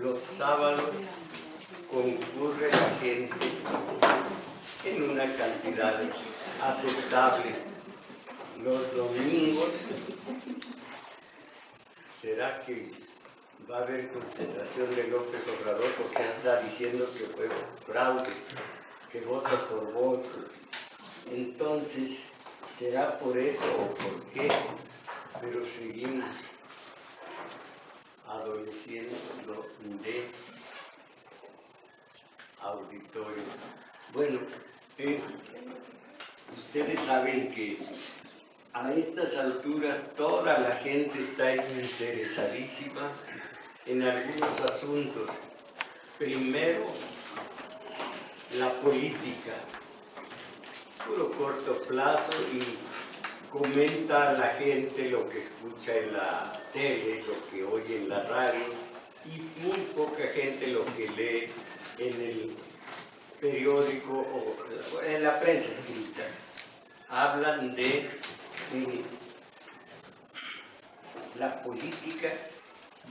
Los sábados concurre la gente en una cantidad aceptable. Los domingos, ¿será que va a haber concentración de López Obrador porque anda diciendo que fue fraude, que voto por voto? Entonces, ¿será por eso o por qué? Pero seguimos adoleciendo de auditorio. Bueno, ustedes saben que a estas alturas toda la gente está interesadísima en algunos asuntos. Primero, la política, puro corto plazo, y comenta a la gente lo que escucha en la tele, lo que oye en la radio, y muy poca gente lo que lee en el periódico o en la prensa escrita. Hablan de la política,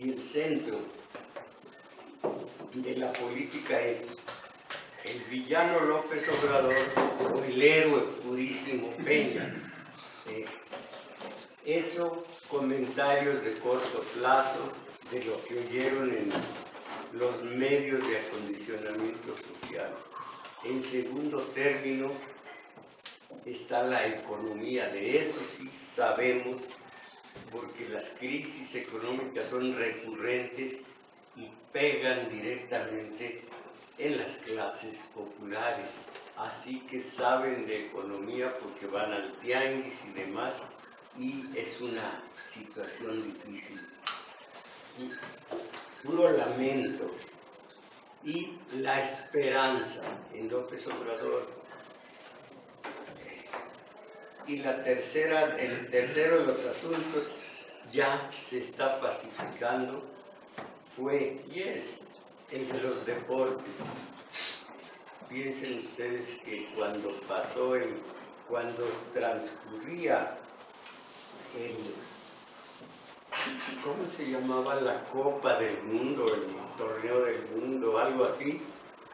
y el centro de la política es el villano López Obrador o el héroe purísimo Peña. Eso, comentarios de corto plazo de lo que oyeron en los medios de acondicionamiento social. En segundo término está la economía. De eso sí sabemos, porque las crisis económicas son recurrentes y pegan directamente en las clases populares. Así que saben de economía porque van al tianguis y demás, y es una situación difícil. Puro lamento. Y la esperanza en López Obrador. Y el tercero de los asuntos ya se está pacificando, el de los deportes. Piensen ustedes que cuando transcurría ¿cómo se llamaba? La Copa del Mundo, el Torneo del Mundo, algo así.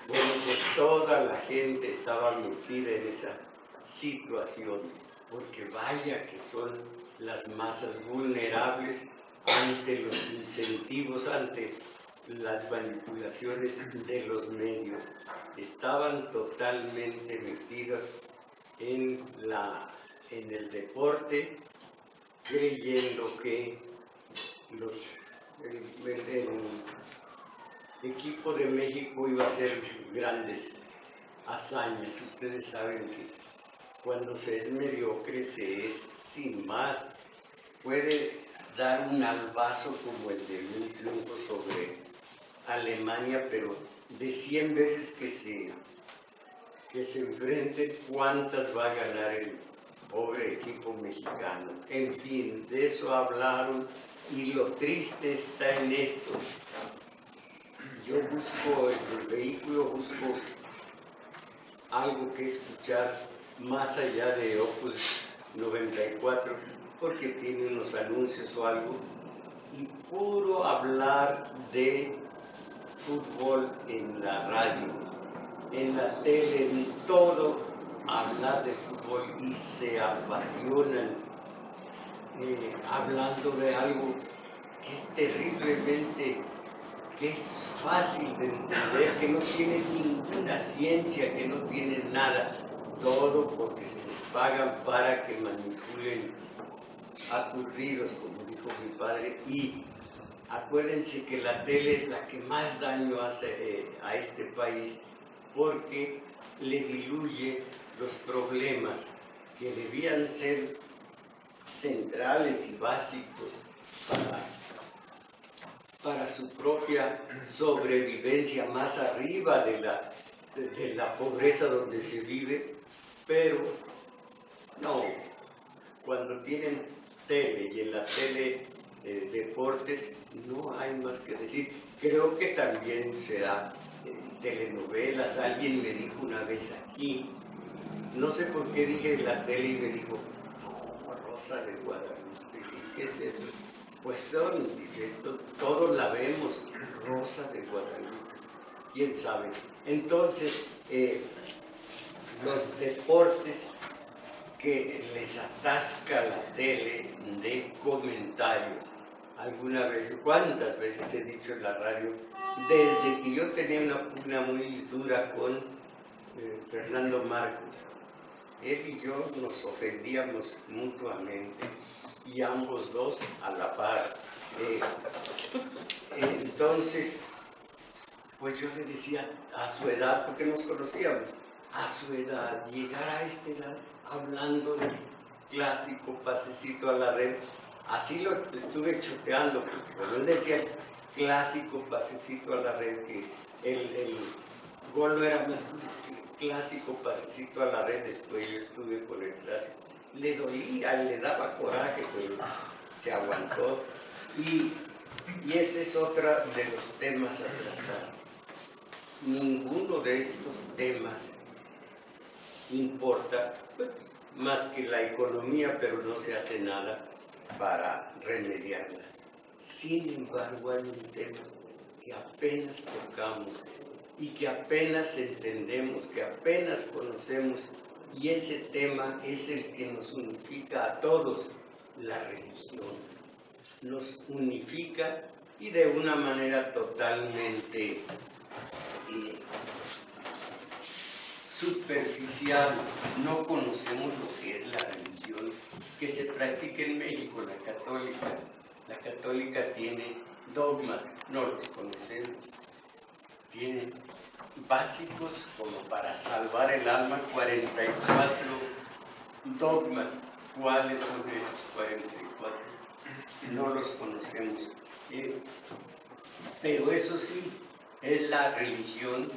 Bueno, pues toda la gente estaba metida en esa situación, porque vaya que son las masas vulnerables ante los incentivos, ante las manipulaciones de los medios. Estaban totalmente metidos en el deporte, creyendo que el equipo de México iba a hacer grandes hazañas. Ustedes saben que cuando se es mediocre se es sin más. Puede dar un albazo como el de un triunfo sobre Alemania, pero de 100 veces que se enfrenten, ¿cuántas va a ganar el pobre equipo mexicano? En fin, de eso hablaron, y lo triste está en esto. Yo busco en el vehículo, busco algo que escuchar más allá de Opus 94, porque tiene unos anuncios o algo, y puro hablar de fútbol en la radio, en la tele, en todo, hablar de fútbol, y se apasionan hablando de algo que es terriblemente, que es fácil de entender, que no tiene ninguna ciencia, que no tiene nada, todo porque se les pagan para que manipulen aturdidos, como dijo mi padre. Y acuérdense que la tele es la que más daño hace a este país, porque le diluye los problemas que debían ser centrales y básicos para su propia sobrevivencia más arriba de la pobreza donde se vive. Pero no, cuando tienen tele, y en la tele deportes, no hay más que decir. Creo que también será telenovelas. Alguien me dijo una vez aquí, no sé por qué dije la tele, y me dijo, no, Rosa de Guadalupe. ¿Qué es eso? Pues son, dice, esto todos la vemos, Rosa de Guadalupe, quién sabe. Entonces, los deportes que les atasca la tele de comentarios. Alguna vez, cuántas veces he dicho en la radio, desde que yo tenía una pugna muy dura con Fernando Marcos, él y yo nos ofendíamos mutuamente y ambos dos a la par. Entonces, pues yo le decía, a su edad, porque nos conocíamos, a su edad, llegar a esta edad hablando del clásico pasecito a la red, así lo estuve choteando, porque cuando él decía clásico pasecito a la red, que el gol no era más clásico pasecito a la red, después yo estuve con el clásico, le dolía, le daba coraje, pero se aguantó, y ese es otro de los temas a tratar. Ninguno de estos temas importa, pues, más que la economía, pero no se hace nada para remediarla. Sin embargo, hay un tema que apenas tocamos y que apenas entendemos, que apenas conocemos, y ese tema es el que nos unifica a todos, la religión. Nos unifica y de una manera totalmente superficial. No conocemos lo que es la religión que se practica en México, la católica. La católica tiene dogmas, no los conocemos. Tiene básicos como para salvar el alma, 44 dogmas. ¿Cuáles son esos 44? No los conocemos. Pero eso sí, es la religión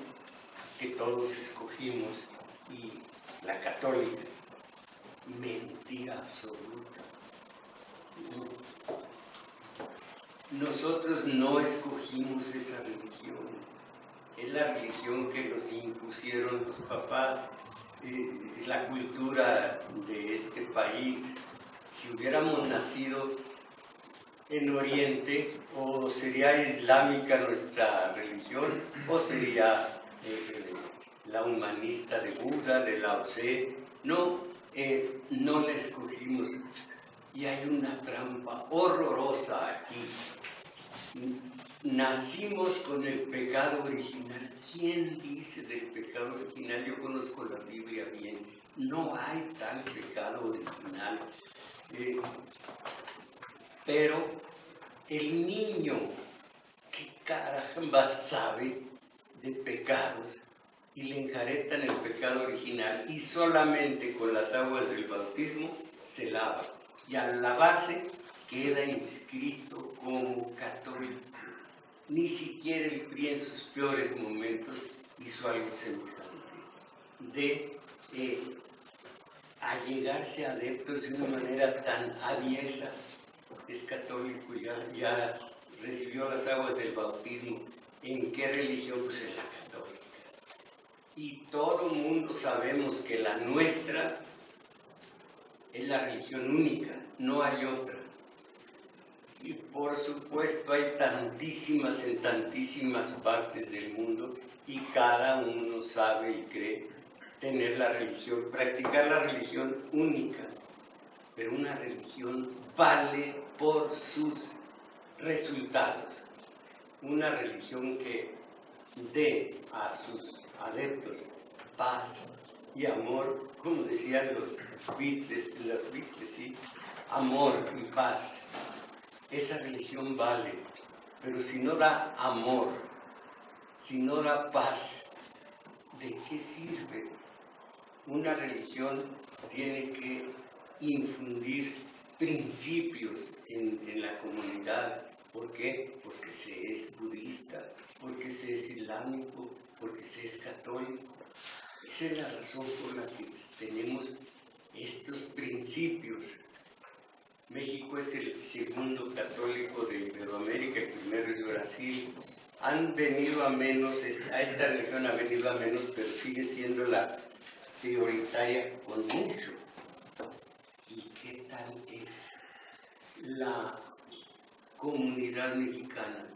que todos escogimos, y la católica, mentira absoluta. Nosotros no escogimos esa religión, es la religión que nos impusieron los papás, la cultura de este país. Si hubiéramos nacido en Oriente, o sería islámica nuestra religión, o sería la humanista de Buda, de Lao Tse. No, no la escogimos. Y hay una trampa horrorosa aquí. Nacimos con el pecado original. ¿Quién dice del pecado original? Yo conozco la Biblia bien. No hay tal pecado original. Pero el niño, ¿qué caramba sabe de pecados? Y le enjaretan el pecado original, y solamente con las aguas del bautismo se lava. Y al lavarse queda inscrito como católico. Ni siquiera el PRI en sus peores momentos hizo algo semejante. De allegarse a adeptos de una manera tan aviesa. Es católico, ya recibió las aguas del bautismo. ¿En qué religión? Pues en la católica. Y todo el mundo sabemos que la nuestra es la religión única, no hay otra. Y por supuesto hay tantísimas en tantísimas partes del mundo, y cada uno sabe y cree tener la religión, practicar la religión única. Pero una religión vale por sus resultados. Una religión que dé a sus adeptos paz y amor, como decían los Beatles, ¿sí? Amor y paz. Esa religión vale, pero si no da amor, si no da paz, ¿de qué sirve? Una religión tiene que infundir principios en la comunidad. ¿Por qué? Porque se es budista, porque se es islámico, porque se es católico. Esa es la razón por la que tenemos estos principios. México es el segundo católico de Iberoamérica, el primero es Brasil. Han venido a menos, a esta religión ha venido a menos, pero sigue siendo la prioritaria con mucho. ¿Y qué tal es la comunidad mexicana?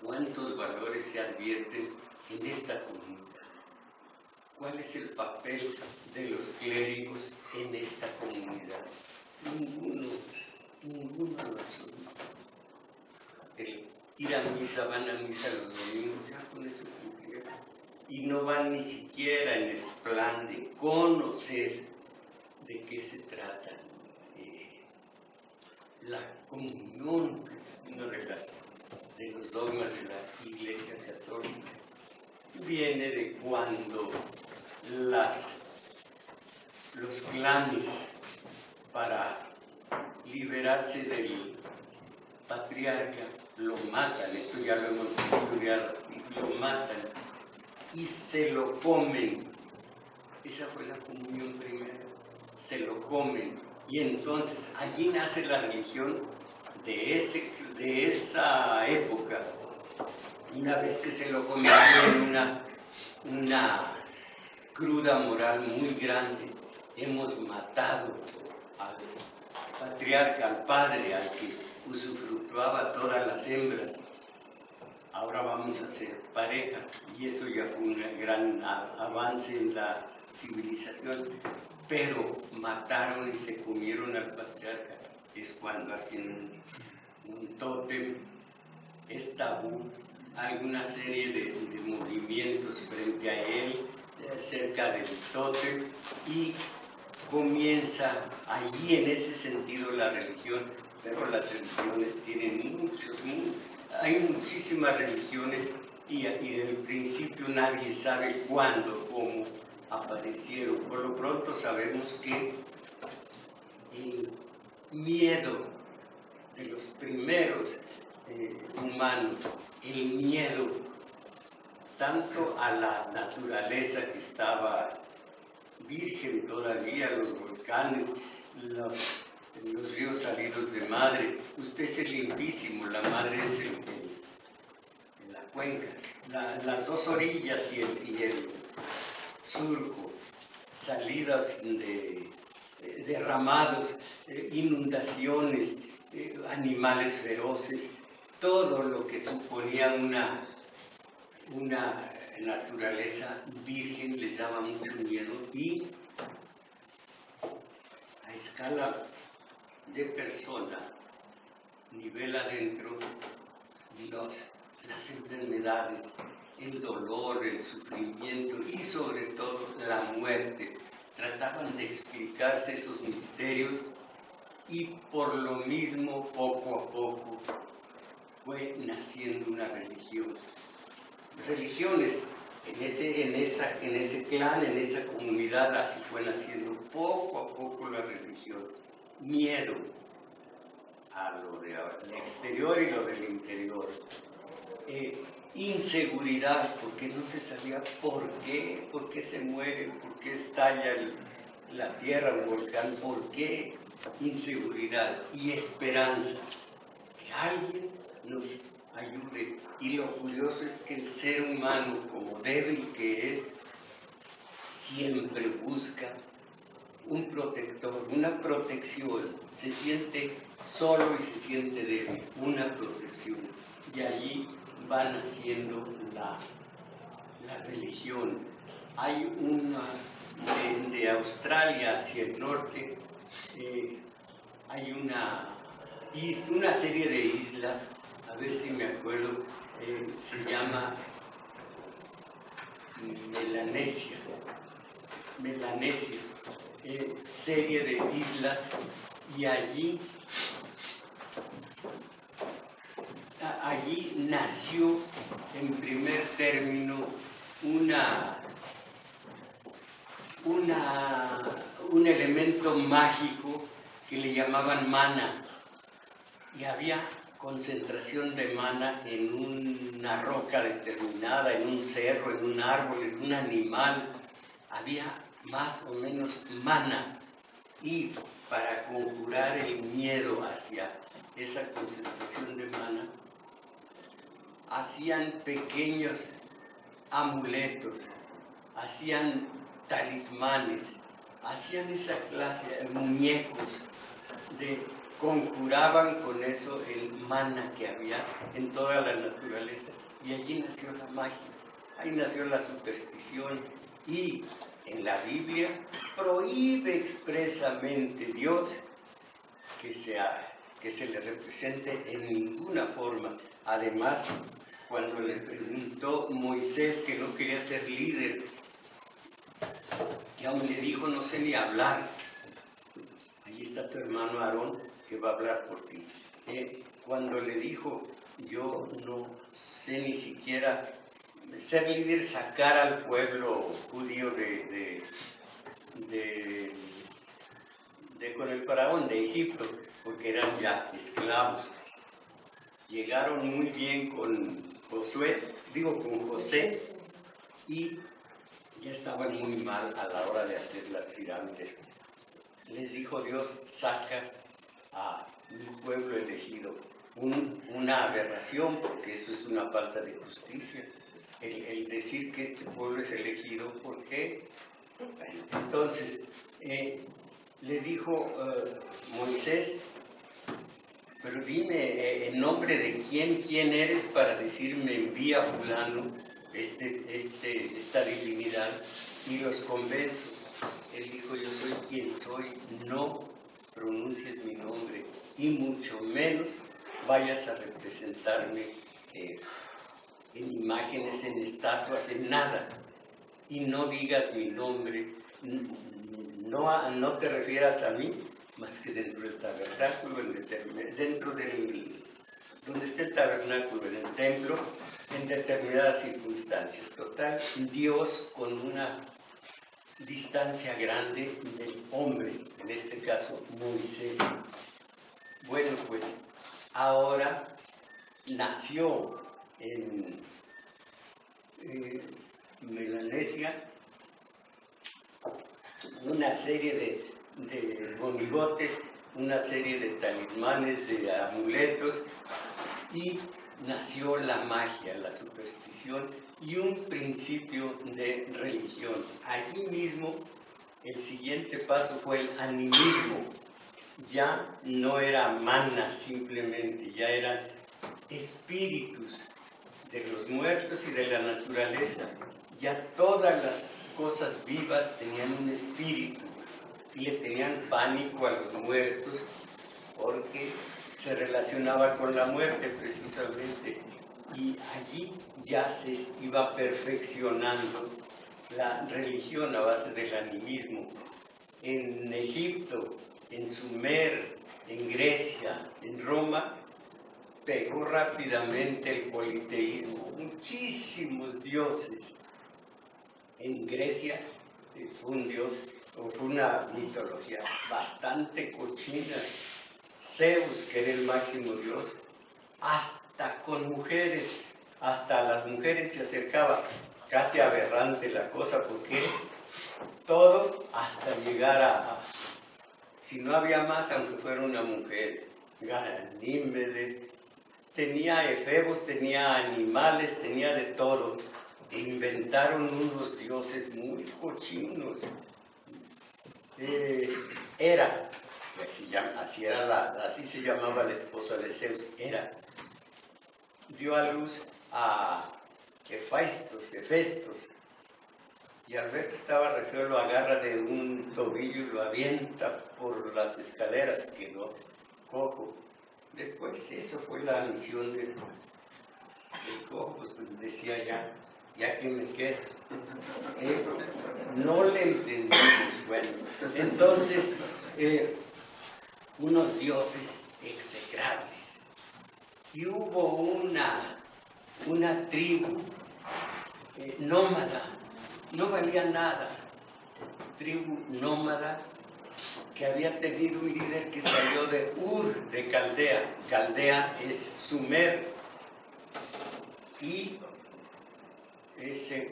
¿Cuántos valores se advierten en esta comunidad? ¿Cuál es el papel de los clérigos en esta comunidad? Ninguno en absoluto. El ir a misa, van a misa los domingos, ya con eso cumplieron. Y no van ni siquiera en el plan de conocer de qué se trata. La comunión, que es una de los dogmas de la Iglesia Católica, viene de cuando los clanes, para liberarse del patriarca, lo matan. Esto ya lo hemos estudiado. Lo matan y se lo comen. Esa fue la comunión primera. Se lo comen. Y entonces allí nace la religión de esa época. Una vez que se lo convirtió en una cruda moral muy grande, hemos matado al patriarca, al padre, al que usufructuaba todas las hembras. Ahora vamos a ser pareja, y eso ya fue un gran avance en la civilización. Pero mataron y se comieron al patriarca. Es cuando hacen un tótem, es tabú. Hay una serie de movimientos frente a él, cerca del tótem, y comienza allí en ese sentido la religión. Pero las religiones tienen hay muchísimas religiones, y en el principio nadie sabe cuándo, cómo aparecieron. Por lo pronto sabemos que el miedo de los primeros humanos, el miedo tanto a la naturaleza que estaba virgen todavía, los volcanes, los ríos salidos de madre. Usted es el limpísimo, la madre es la cuenca, las dos orillas y el surco, salidas de derramados, inundaciones, animales feroces, todo lo que suponía una naturaleza virgen les daba mucho miedo. Y a escala de persona, nivel adentro, las enfermedades, el dolor, el sufrimiento y sobre todo la muerte, trataban de explicarse esos misterios, y por lo mismo poco a poco fue naciendo una religión. Religiones en ese clan, en esa comunidad, así fue naciendo poco a poco la religión. Miedo a lo del exterior y lo del interior. Inseguridad, porque no se sabía por qué se muere, por qué estalla la tierra, un volcán, por qué. Inseguridad y esperanza, que alguien nos ayude. Y lo curioso es que el ser humano, como débil que es, siempre busca un protector, una protección. Se siente solo y se siente débil, una protección. Y allí va naciendo la religión. Hay de Australia hacia el norte, hay una serie de islas, a ver si me acuerdo, se llama Melanesia, serie de islas, y allí nació en primer término un elemento mágico que le llamaban mana, y había concentración de mana en una roca determinada, en un cerro, en un árbol, en un animal. Había más o menos mana, y para conjurar el miedo hacia esa concentración de mana, hacían pequeños amuletos, hacían talismanes, hacían esa clase de muñecos conjuraban con eso el maná que había en toda la naturaleza, y allí nació la magia, ahí nació la superstición. Y en la Biblia prohíbe expresamente Dios que se le represente en ninguna forma. Además, cuando le preguntó Moisés que no quería ser líder, que aún le dijo: no sé ni hablar, ahí está tu hermano Aarón que va a hablar por ti. Cuando le dijo: yo no sé ni siquiera ser líder, sacar al pueblo judío con el faraón de Egipto, porque eran ya esclavos. Llegaron muy bien con José, y ya estaban muy mal a la hora de hacer las pirámides. Les dijo Dios: saca a mi pueblo elegido. Una aberración, porque eso es una falta de justicia, el decir que este pueblo es elegido. ¿Por qué? Entonces, le dijo Moisés: pero dime en nombre de quién eres para decirme envía a fulano, esta divinidad, y los convenzo. Él dijo: yo soy quien soy, no pronuncies mi nombre, y mucho menos vayas a representarme en imágenes, en estatuas, en nada, y no digas mi nombre, no te refieras a mí más que dentro del tabernáculo, donde está el tabernáculo, en el templo, en determinadas circunstancias. Total, Dios con una distancia grande del hombre, en este caso Moisés. Bueno, pues ahora nació en Melanesia una serie de monigotes, una serie de talismanes, de amuletos, y nació la magia, la superstición y un principio de religión. Allí mismo el siguiente paso fue el animismo. Ya no era maná simplemente, ya eran espíritus de los muertos y de la naturaleza. Ya todas las cosas vivas tenían un espíritu, y le tenían pánico a los muertos porque se relacionaba con la muerte precisamente, y allí ya se iba perfeccionando la religión a base del animismo. En Egipto, en Sumer, en Grecia, en Roma, pegó rápidamente el politeísmo, muchísimos dioses. En Grecia fue un dios, o fue una mitología bastante cochina. Zeus, que era el máximo dios, hasta con mujeres, hasta a las mujeres se acercaba. Casi aberrante la cosa, porque todo hasta llegar si no había más, aunque fuera una mujer, Ganímedes, tenía efebos, tenía animales, tenía de todo. E inventaron unos dioses muy cochinos. Hera, así se llamaba la esposa de Zeus, Hera, dio a luz a Hefestos, y al ver que estaba re feo, lo agarra de un tobillo y lo avienta por las escaleras, quedó cojo. Después, eso fue la misión del cojo, pues decía: ya que me queda. No le entendimos. Bueno, entonces, unos dioses execrables. Y hubo una tribu nómada, no valía nada, tribu nómada, que había tenido un líder que salió de Ur de Caldea. Caldea es Sumer, y ese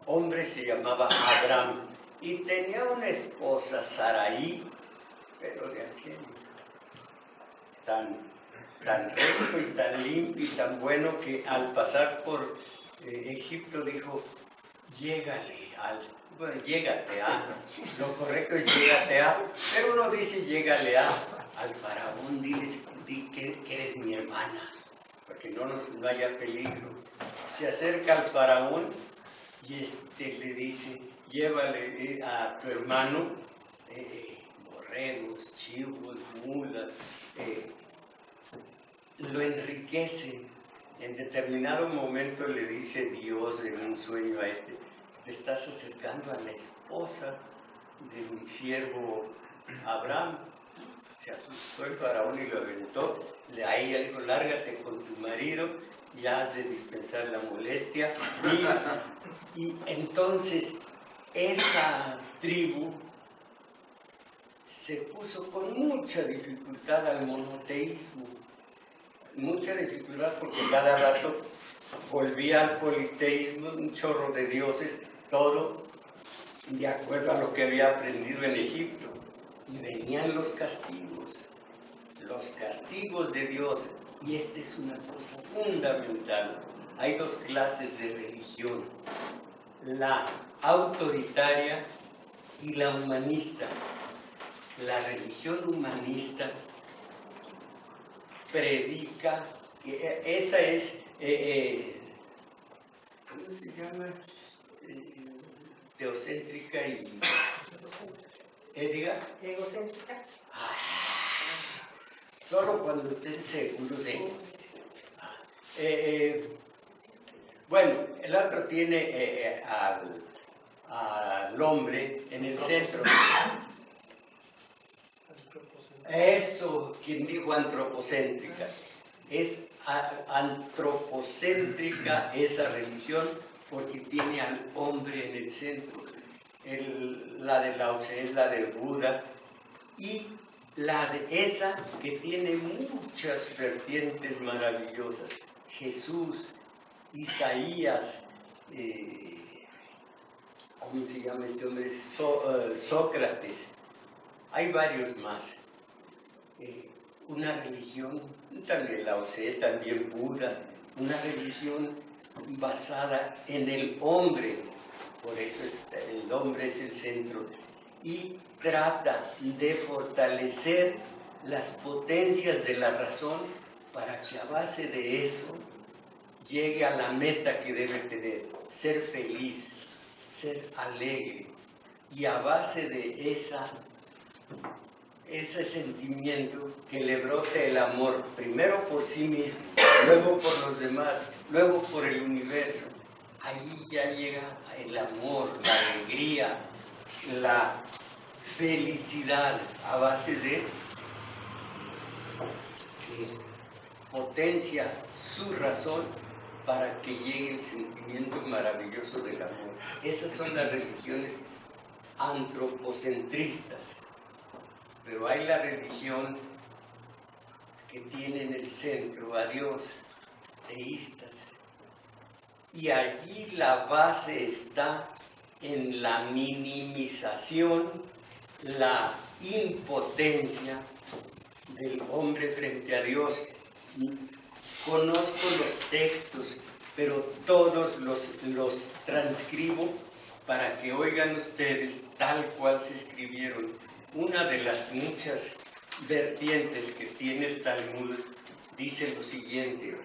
hombre se llamaba Abraham, y tenía una esposa, Saraí, pero de aquel tan recto y tan limpio y tan bueno, que al pasar por Egipto dijo: llégate a, lo correcto es llégate a, pero uno dice llégale al faraón, di que eres mi hermana, porque no haya peligro. Se acerca al faraón y le dice, llévale a tu hermano borregos, chivos, mulas, lo enriquece. En determinado momento le dice Dios en un sueño a te estás acercando a la esposa de mi siervo Abraham. Se asustó el faraón y lo aventó. Ahí le dijo, lárgate con tu marido, ya has de dispensar la molestia. Y entonces esa tribu se puso con mucha dificultad al monoteísmo. Mucha dificultad porque cada rato volvía al politeísmo, un chorro de dioses, todo de acuerdo a lo que había aprendido en Egipto. Y venían los castigos de Dios. Y esta es una cosa fundamental. Hay dos clases de religión, la autoritaria y la humanista. La religión humanista predica, que esa es, ¿cómo se llama? Teocéntrica y... diga. Egocéntrica. Solo cuando estén seguros ellos. Bueno, el otro tiene al hombre en el centro. Eso, quien dijo antropocéntrica. Es antropocéntrica esa religión porque tiene al hombre en el centro. La de Lao Tse es la de Buda, y la de esa que tiene muchas vertientes maravillosas. Jesús, Isaías, ¿cómo se llama este hombre? Sócrates. Hay varios más. Una religión, también Lao Tse, también Buda, una religión basada en el hombre, por eso el hombre es el centro, y trata de fortalecer las potencias de la razón para que a base de eso llegue a la meta que debe tener, ser feliz, ser alegre, y a base de ese sentimiento que le brote el amor, primero por sí mismo, luego por los demás, luego por el universo. Ahí ya llega el amor, la alegría, la felicidad a base de que potencia su razón para que llegue el sentimiento maravilloso del amor. Esas son las religiones antropocentristas. Pero hay la religión que tiene en el centro a Dios, teístas. Y allí la base está en la minimización, la impotencia del hombre frente a Dios. Conozco los textos, pero todos los transcribo para que oigan ustedes tal cual se escribieron. Una de las muchas vertientes que tiene el Talmud dice lo siguiente.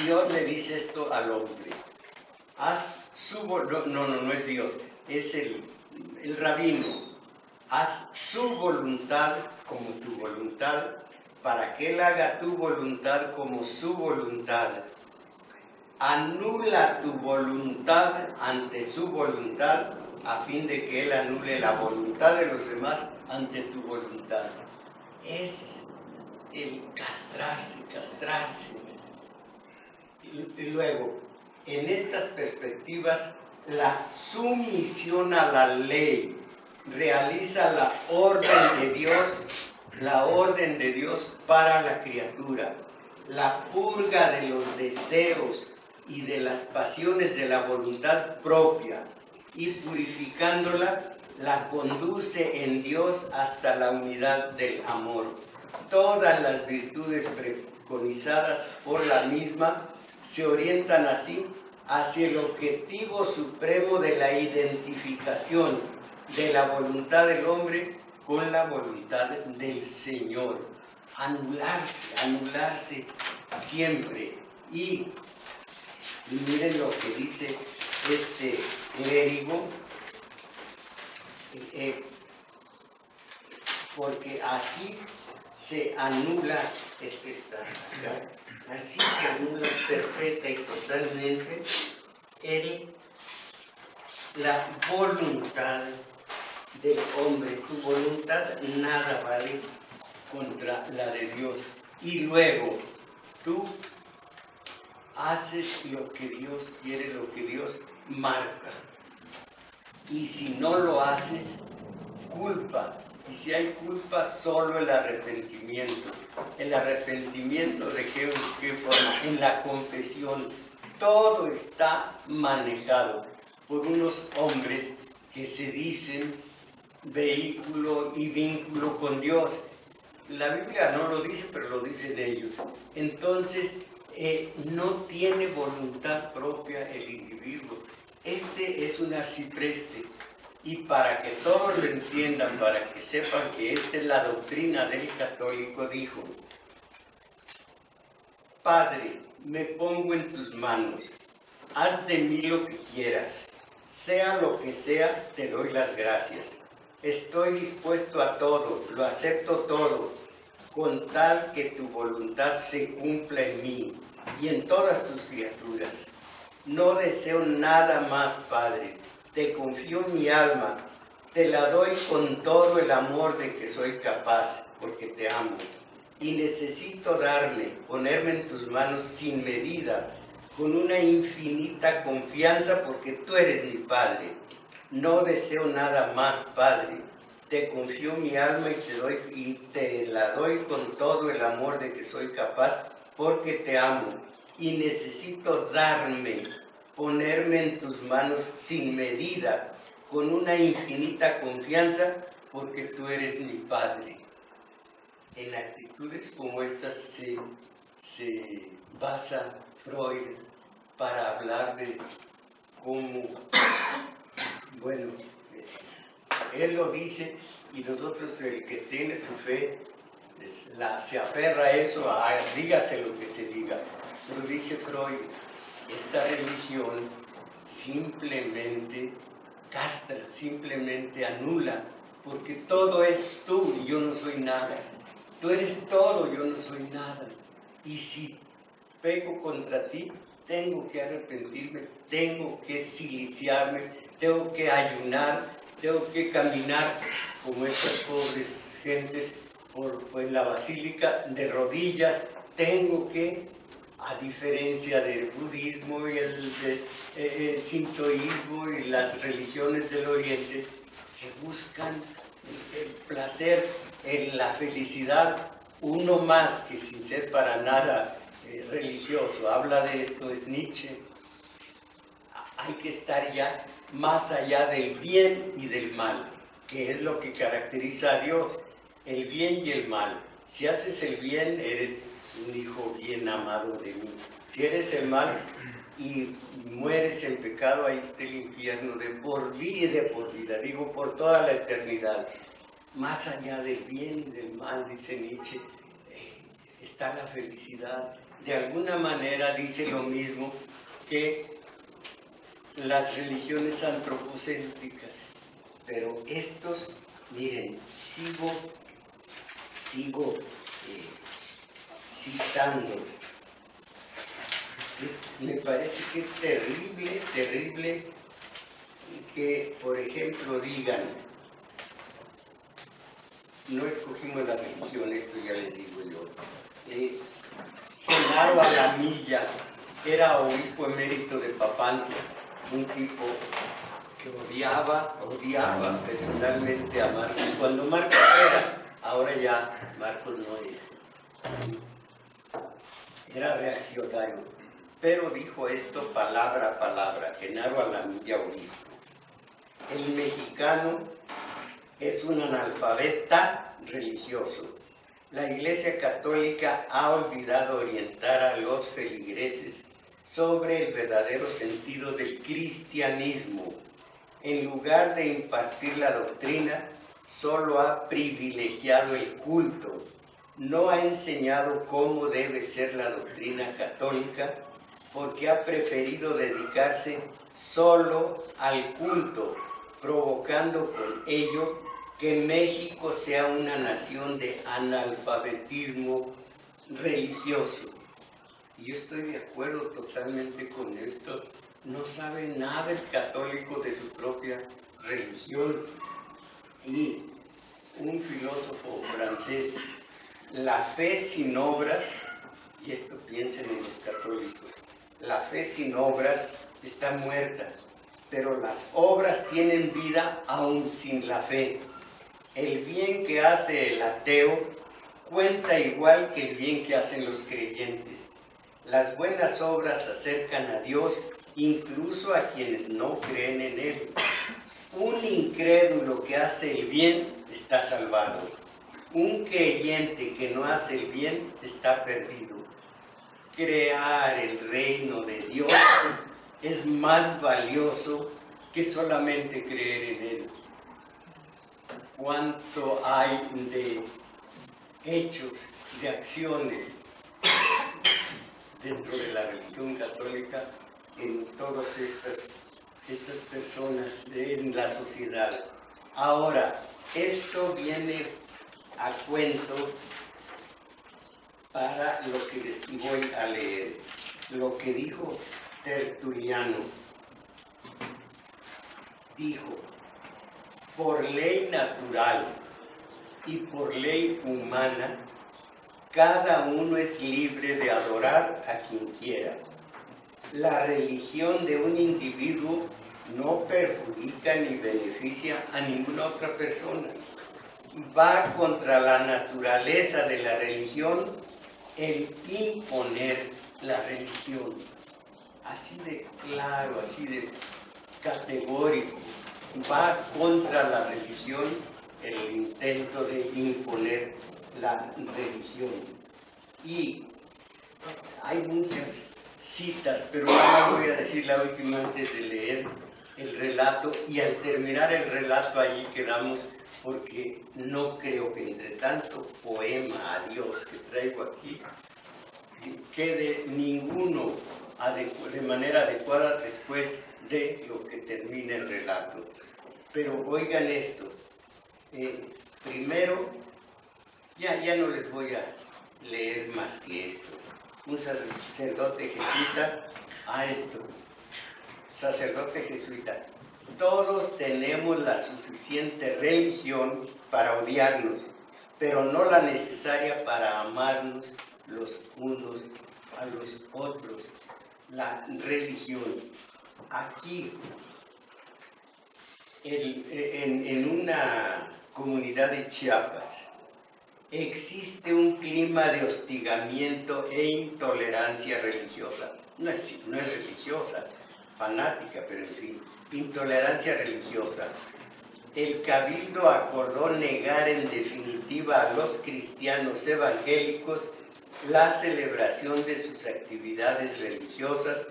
Dios le dice esto al hombre. No es Dios, es el rabino. Haz su voluntad como tu voluntad, para que él haga tu voluntad como su voluntad. Anula tu voluntad ante su voluntad, a fin de que él anule la voluntad de los demás ante tu voluntad. Es el castrarse. Y luego, en estas perspectivas, la sumisión a la ley realiza la orden de Dios para la criatura, la purga de los deseos y de las pasiones de la voluntad propia, y purificándola, la conduce en Dios hasta la unidad del amor. Todas las virtudes preconizadas por la misma se orientan así hacia el objetivo supremo de la identificación de la voluntad del hombre con la voluntad del Señor. Anularse siempre. Y miren lo que dice este clérigo, porque así se anula, está acá, así se anula perfecta y totalmente la voluntad del hombre. Tu voluntad nada vale contra la de Dios. Y luego tú haces lo que Dios quiere, lo que Dios marca. Y si no lo haces, culpa. Y si hay culpa, solo el arrepentimiento. ¿El arrepentimiento de qué forma? En la confesión. Todo está manejado por unos hombres que se dicen vehículo y vínculo con Dios. La Biblia no lo dice, pero lo dicen ellos. Entonces, no tiene voluntad propia el individuo. Este es un arcipreste. Y para que todos lo entiendan, para que sepan que esta es la doctrina del católico, dijo: Padre, me pongo en tus manos, haz de mí lo que quieras, sea lo que sea, te doy las gracias. Estoy dispuesto a todo, lo acepto todo, con tal que tu voluntad se cumpla en mí y en todas tus criaturas. No deseo nada más, Padre. Te confío mi alma, te la doy con todo el amor de que soy capaz, porque te amo. Y necesito ponerme en tus manos sin medida, con una infinita confianza, porque tú eres mi Padre. No deseo nada más, Padre. Te confío mi alma y te la doy con todo el amor de que soy capaz, porque te amo. Y necesito ponerme en tus manos sin medida, con una infinita confianza, porque tú eres mi Padre. En actitudes como estas se basa Freud para hablar de cómo, bueno, él lo dice, y nosotros, el que tiene su fe, se aferra a eso, dígase lo que se diga. Pero dice Freud, esta religión simplemente castra, simplemente anula, porque todo es tú y yo no soy nada. Tú eres todo, yo no soy nada. Y si peco contra ti, tengo que arrepentirme, tengo que siliciarme, tengo que ayunar, tengo que caminar como estas pobres gentes por la basílica de rodillas, tengo que, a diferencia del budismo y el sintoísmo y las religiones del Oriente, que buscan el placer en la felicidad, uno más que sin ser para nada religioso. Habla de esto, es Nietzsche. Hay que estar ya más allá del bien y del mal, que es lo que caracteriza a Dios, el bien y el mal. Si haces el bien, eres un hijo bien amado de mí. Si eres el mal y mueres en pecado, ahí está el infierno de por vida y de por vida, digo por toda la eternidad. Más allá del bien y del mal, dice Nietzsche, está la felicidad. De alguna manera dice lo mismo que las religiones antropocéntricas, pero estos, miren, sigo citando. Me parece que es terrible que, por ejemplo, digan, no escogimos la religión, esto ya les digo yo. Genaro Alamilla era obispo emérito de Papantla, un tipo que odiaba personalmente a Marcos. Cuando Marcos ahora ya Marcos no era reaccionario, pero dijo esto palabra a palabra, Genaro Alamilla, obispo: el mexicano es un analfabeta religioso. La Iglesia Católica ha olvidado orientar a los feligreses sobre el verdadero sentido del cristianismo. En lugar de impartir la doctrina, solo ha privilegiado el culto. No ha enseñado cómo debe ser la doctrina católica, porque ha preferido dedicarse solo al culto, provocando con ello que México sea una nación de analfabetismo religioso. Y yo estoy de acuerdo totalmente con esto. No sabe nada el católico de su propia religión. Y un filósofo francés, la fe sin obras, y esto piensen en los católicos, la fe sin obras está muerta, pero las obras tienen vida aún sin la fe. El bien que hace el ateo cuenta igual que el bien que hacen los creyentes. Las buenas obras acercan a Dios incluso a quienes no creen en Él. Un incrédulo que hace el bien está salvado. Un creyente que no hace el bien está perdido. Crear el reino de Dios es más valioso que solamente creer en Él. ¿Cuánto hay de hechos, de acciones dentro de la religión católica en todas estas personas en la sociedad? Ahora, esto viene a cuento para lo que les voy a leer. Lo que dijo Tertuliano. Dijo: por ley natural y por ley humana, cada uno es libre de adorar a quien quiera. La religión de un individuo no perjudica ni beneficia a ninguna otra persona. Va contra la naturaleza de la religión el imponer la religión. Así de claro, así de categórico. Va contra la religión el intento de imponer la religión. Y hay muchas citas, pero ahora voy a decir la última antes de leer el relato, y al terminar el relato allí quedamos, porque no creo que entre tanto poema a Dios que traigo aquí quede ninguno de manera adecuada después de lo que termine el relato. Pero oigan esto, primero, ya no les voy a leer más que esto. Un sacerdote jesuita, sacerdote jesuita: todos tenemos la suficiente religión para odiarnos, pero no la necesaria para amarnos los unos a los otros. La religión. Aquí, en una comunidad de Chiapas, existe un clima de hostigamiento e intolerancia religiosa. No es religiosa, fanática, pero en fin, intolerancia religiosa. El cabildo acordó negar en definitiva a los cristianos evangélicos la celebración de sus actividades religiosas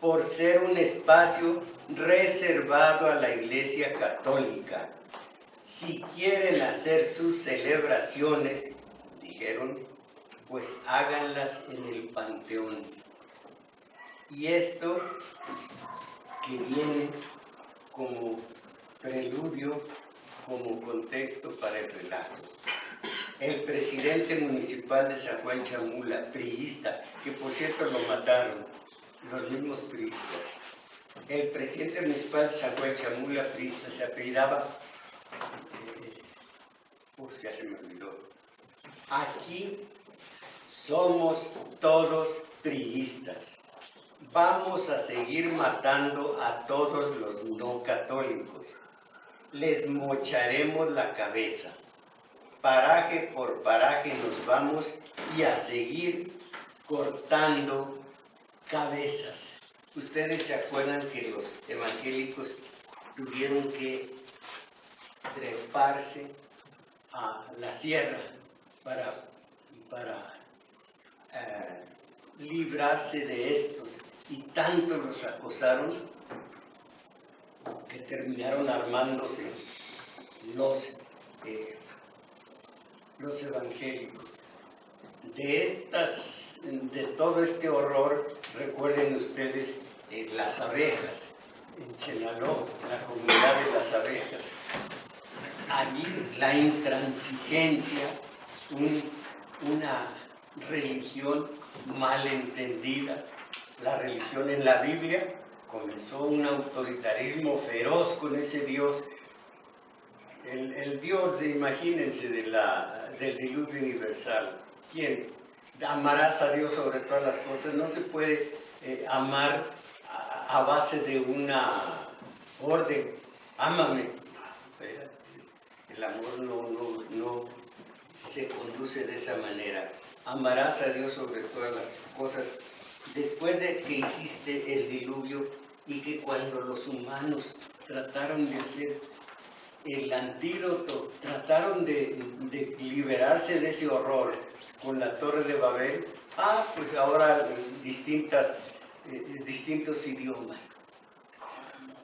por ser un espacio reservado a la Iglesia Católica. Si quieren hacer sus celebraciones, dijeron, pues háganlas en el panteón. Y esto que viene como preludio, como contexto para el relato. El presidente municipal de San Juan Chamula, priista, que por cierto lo mataron, los mismos priistas. El presidente municipal de San Juan Chamula, priista, se apellidaba, ya se me olvidó. Aquí somos todos priistas. Vamos a seguir matando a todos los no católicos. Les mocharemos la cabeza. Paraje por paraje nos vamos y a seguir cortando cabezas. Ustedes se acuerdan que los evangélicos tuvieron que treparse a la sierra para librarse de estos y tanto los acosaron que terminaron armándose los evangélicos. De todo este horror, recuerden ustedes las abejas, en Chenaló, la comunidad de las abejas. Allí la intransigencia, una religión mal entendida. La religión en la Biblia comenzó un autoritarismo feroz con ese Dios. El Dios, imagínense, del diluvio universal. ¿Quién? Amarás a Dios sobre todas las cosas. No se puede amar a base de una orden. Ámame. El amor no se conduce de esa manera. Amarás a Dios sobre todas las cosas. Después de que hiciste el diluvio y que cuando los humanos trataron de hacer el antídoto, trataron de liberarse de ese horror con la Torre de Babel, pues ahora distintos idiomas. ¿Cómo?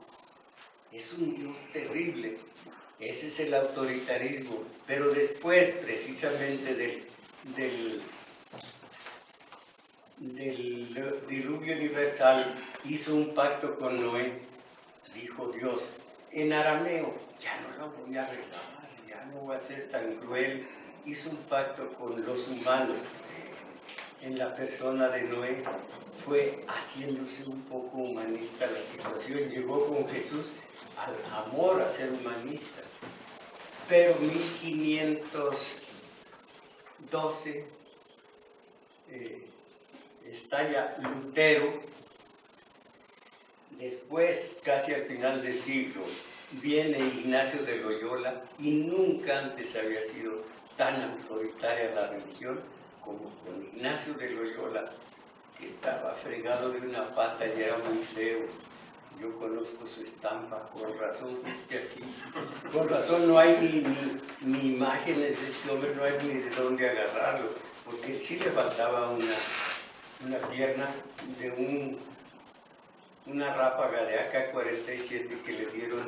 Es un Dios terrible. Ese es el autoritarismo. Pero después, precisamente del diluvio universal, hizo un pacto con Noé. Dijo Dios, en arameo, ya no lo voy a regalar, ya no voy a ser tan cruel. Hizo un pacto con los humanos en la persona de Noé. Fue haciéndose un poco humanista la situación. Llegó con Jesús al amor a ser humanista. Pero 1512 estalla Lutero. Después, casi al final del siglo, viene Ignacio de Loyola y nunca antes había sido tan autoritaria la religión como con Ignacio de Loyola, que estaba fregado de una pata y era muy feo. Yo conozco su estampa, con razón fuiste así. Con razón no hay ni imágenes de este hombre, no hay ni de dónde agarrarlo, porque sí le faltaba una pierna de una ráfaga de AK-47 que le dieron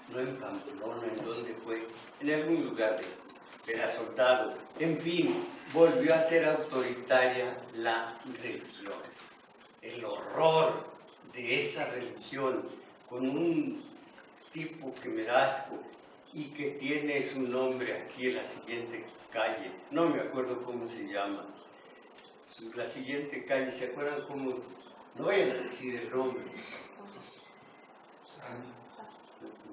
no en Pamplona, ¿en dónde fue? En algún lugar de estos. Era soldado. En fin, volvió a ser autoritaria la religión. El horror de esa religión, con un tipo que me da asco y que tiene su nombre aquí en la siguiente calle. No me acuerdo cómo se llama. La siguiente calle, ¿se acuerdan cómo? No vayan a decir el nombre.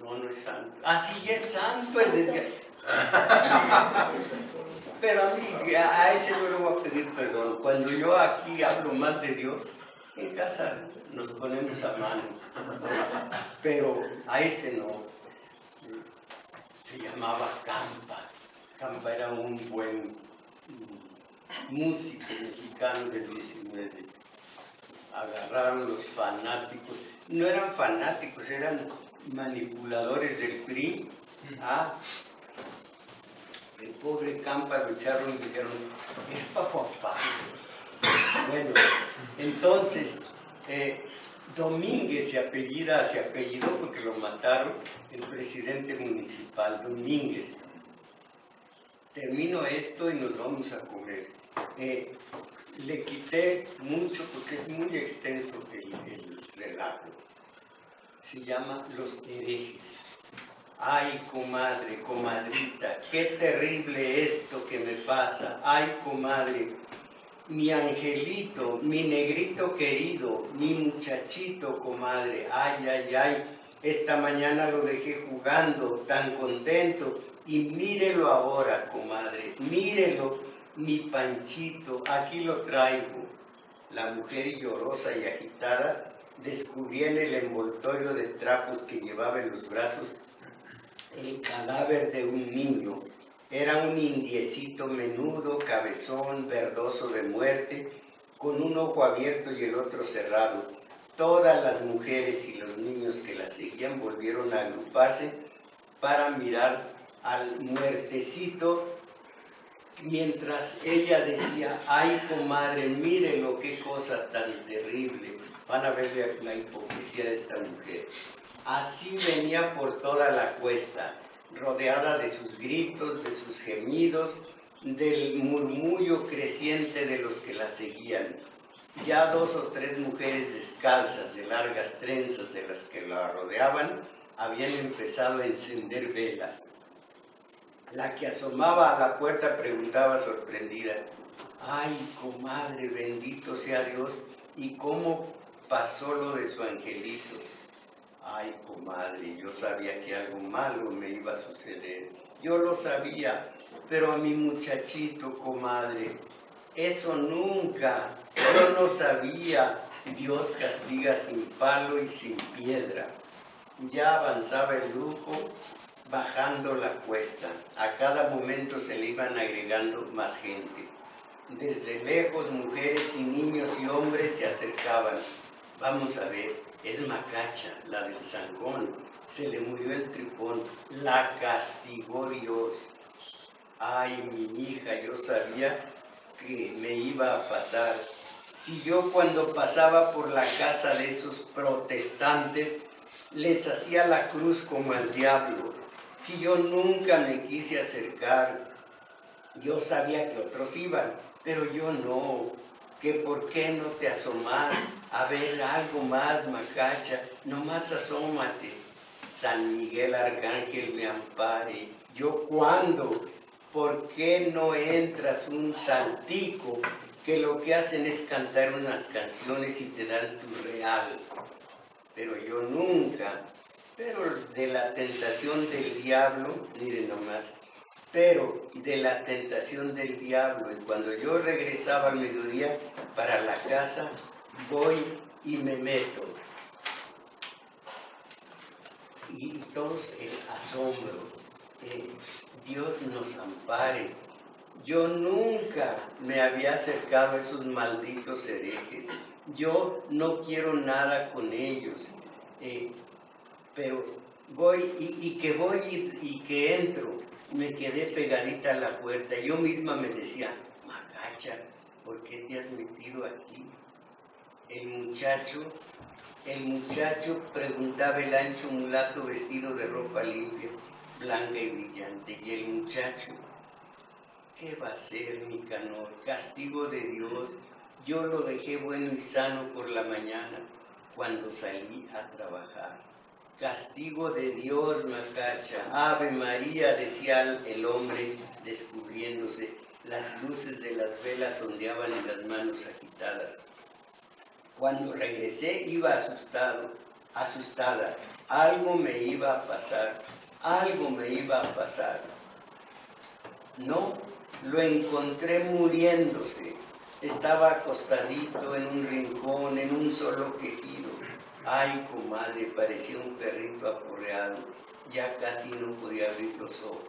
No es santo. Sí es santo el desgraciado. Pero a mí, a ese no le voy a pedir perdón. Cuando yo aquí hablo mal de Dios, en casa nos ponemos a mano. Pero a ese no. Se llamaba Campa. Campa era un buen músico mexicano del 19. Agarraron los fanáticos. No eran fanáticos, eran manipuladores del PRI. El pobre Campa lo echaron y dijeron, es papá. Bueno, entonces, Domínguez se apellidó porque lo mataron, el presidente municipal, Domínguez. Termino esto y nos vamos a comer. Le quité mucho porque es muy extenso el relato. Se llama Los herejes. Ay, comadre, comadrita, qué terrible esto que me pasa. Ay, comadre, mi angelito, mi negrito querido, mi muchachito, comadre. Ay, ay, ay, esta mañana lo dejé jugando tan contento y mírelo ahora, comadre, mírelo, mi Panchito, aquí lo traigo. La mujer llorosa y agitada descubría en el envoltorio de trapos que llevaba en los brazos el cadáver de un niño. Era un indiecito menudo, cabezón, verdoso de muerte, con un ojo abierto y el otro cerrado. Todas las mujeres y los niños que la seguían volvieron a agruparse para mirar al muertecito mientras ella decía, ay comadre, mírenlo, qué cosa tan terrible. Van a ver la hipocresía de esta mujer. Así venía por toda la cuesta, rodeada de sus gritos, de sus gemidos, del murmullo creciente de los que la seguían. Ya 2 o 3 mujeres descalzas, de largas trenzas, de las que la rodeaban, habían empezado a encender velas. La que asomaba a la puerta preguntaba sorprendida, ay, comadre, bendito sea Dios, ¿y cómo pasó lo de su angelito? Ay, comadre, yo sabía que algo malo me iba a suceder. Yo lo sabía, pero a mi muchachito, comadre, eso nunca. Yo no sabía. Dios castiga sin palo y sin piedra. Ya avanzaba el grupo bajando la cuesta. A cada momento se le iban agregando más gente. Desde lejos, mujeres y niños y hombres se acercaban. Vamos a ver, es Macacha, la del zancón. Se le murió el tripón. La castigó Dios. Ay, mi hija, yo sabía que me iba a pasar. Si yo cuando pasaba por la casa de esos protestantes, les hacía la cruz como al diablo. Si yo nunca me quise acercar, yo sabía que otros iban, pero yo no. Que por qué no te asomas a ver algo más, Macacha, nomás asómate. San Miguel Arcángel me ampare. ¿Yo cuándo? ¿Por qué no entras un saltico que lo que hacen es cantar unas canciones y te dan tu real? Pero yo nunca. Pero de la tentación del diablo, miren nomás, pero de la tentación del diablo, y cuando yo regresaba al mediodía para la casa, voy y me meto. Y todos el asombro, Dios nos ampare. Yo nunca me había acercado a esos malditos herejes. Yo no quiero nada con ellos. Pero voy y que entro, me quedé pegadita a la puerta. Yo misma me decía, Macacha, ¿por qué te has metido aquí? El muchacho, preguntaba el ancho mulato vestido de ropa limpia, blanca y brillante. Y el muchacho, ¿qué va a ser, Nicanor? Castigo de Dios. Yo lo dejé bueno y sano por la mañana cuando salí a trabajar. Castigo de Dios, Macacha. Ave María, decía el hombre, descubriéndose. Las luces de las velas ondeaban en las manos agitadas. Cuando regresé iba asustada. Algo me iba a pasar, No, lo encontré muriéndose. Estaba acostadito en un rincón, en un solo quejido. Ay, comadre, parecía un perrito aporreado. Ya casi no podía abrir los ojos.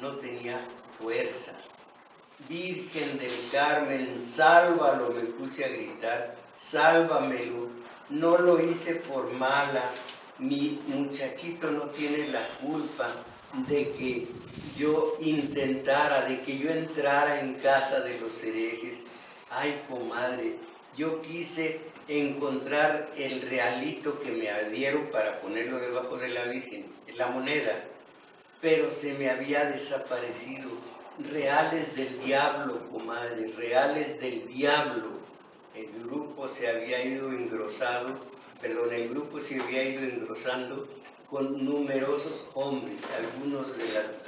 No tenía fuerza. Virgen del Carmen, sálvalo, me puse a gritar. Sálvamelo. No lo hice por mala. Mi muchachito no tiene la culpa de que yo intentara, de que yo entrara en casa de los herejes. Ay, comadre, yo quise encontrar el realito que me dieron para ponerlo debajo de la Virgen, la moneda, pero se me había desaparecido. Reales del diablo, comadre, reales del diablo. El grupo se había ido engrosando con numerosos hombres.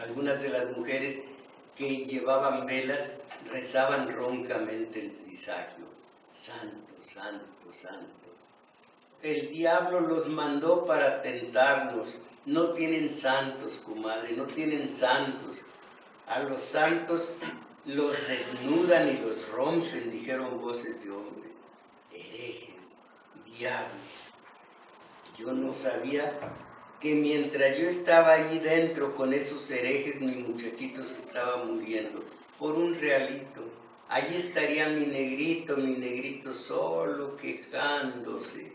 Algunas de las mujeres que llevaban velas rezaban roncamente el trisagio. Santo, santo, santo. El diablo los mandó para tentarnos. No tienen santos, comadre, no tienen santos. A los santos los desnudan y los rompen, dijeron voces de hombres. Herejes, diablos. Yo no sabía que mientras yo estaba ahí dentro con esos herejes, mi muchachito se estaba muriendo por un realito. Ahí estaría mi negrito solo quejándose.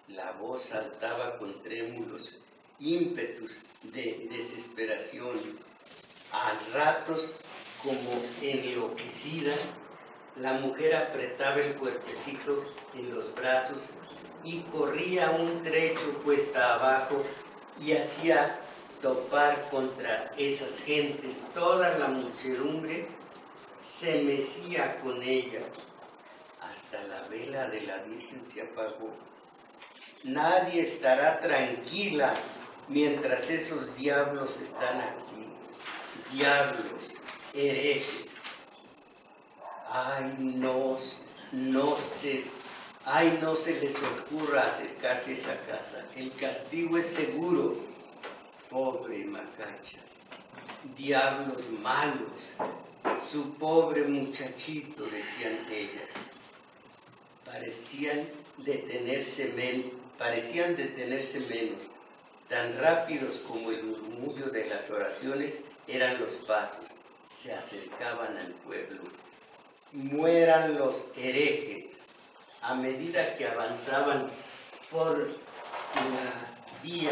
La voz saltaba con trémulos ímpetus de desesperación. A ratos como enloquecida, la mujer apretaba el cuerpecito en los brazos y corría un trecho cuesta abajo y hacía topar contra esas gentes. Toda la muchedumbre se mecía con ella. Hasta la vela de la Virgen se apagó. Nadie estará tranquila mientras esos diablos están aquí. Diablos, herejes. Ay, no se les ocurra acercarse a esa casa. El castigo es seguro. Pobre Macacha. Diablos malos. Su pobre muchachito, decían ellas. Parecían detenerse menos. Tan rápidos como el murmullo de las oraciones eran los pasos. Se acercaban al pueblo. Mueran los herejes. A medida que avanzaban por la vía,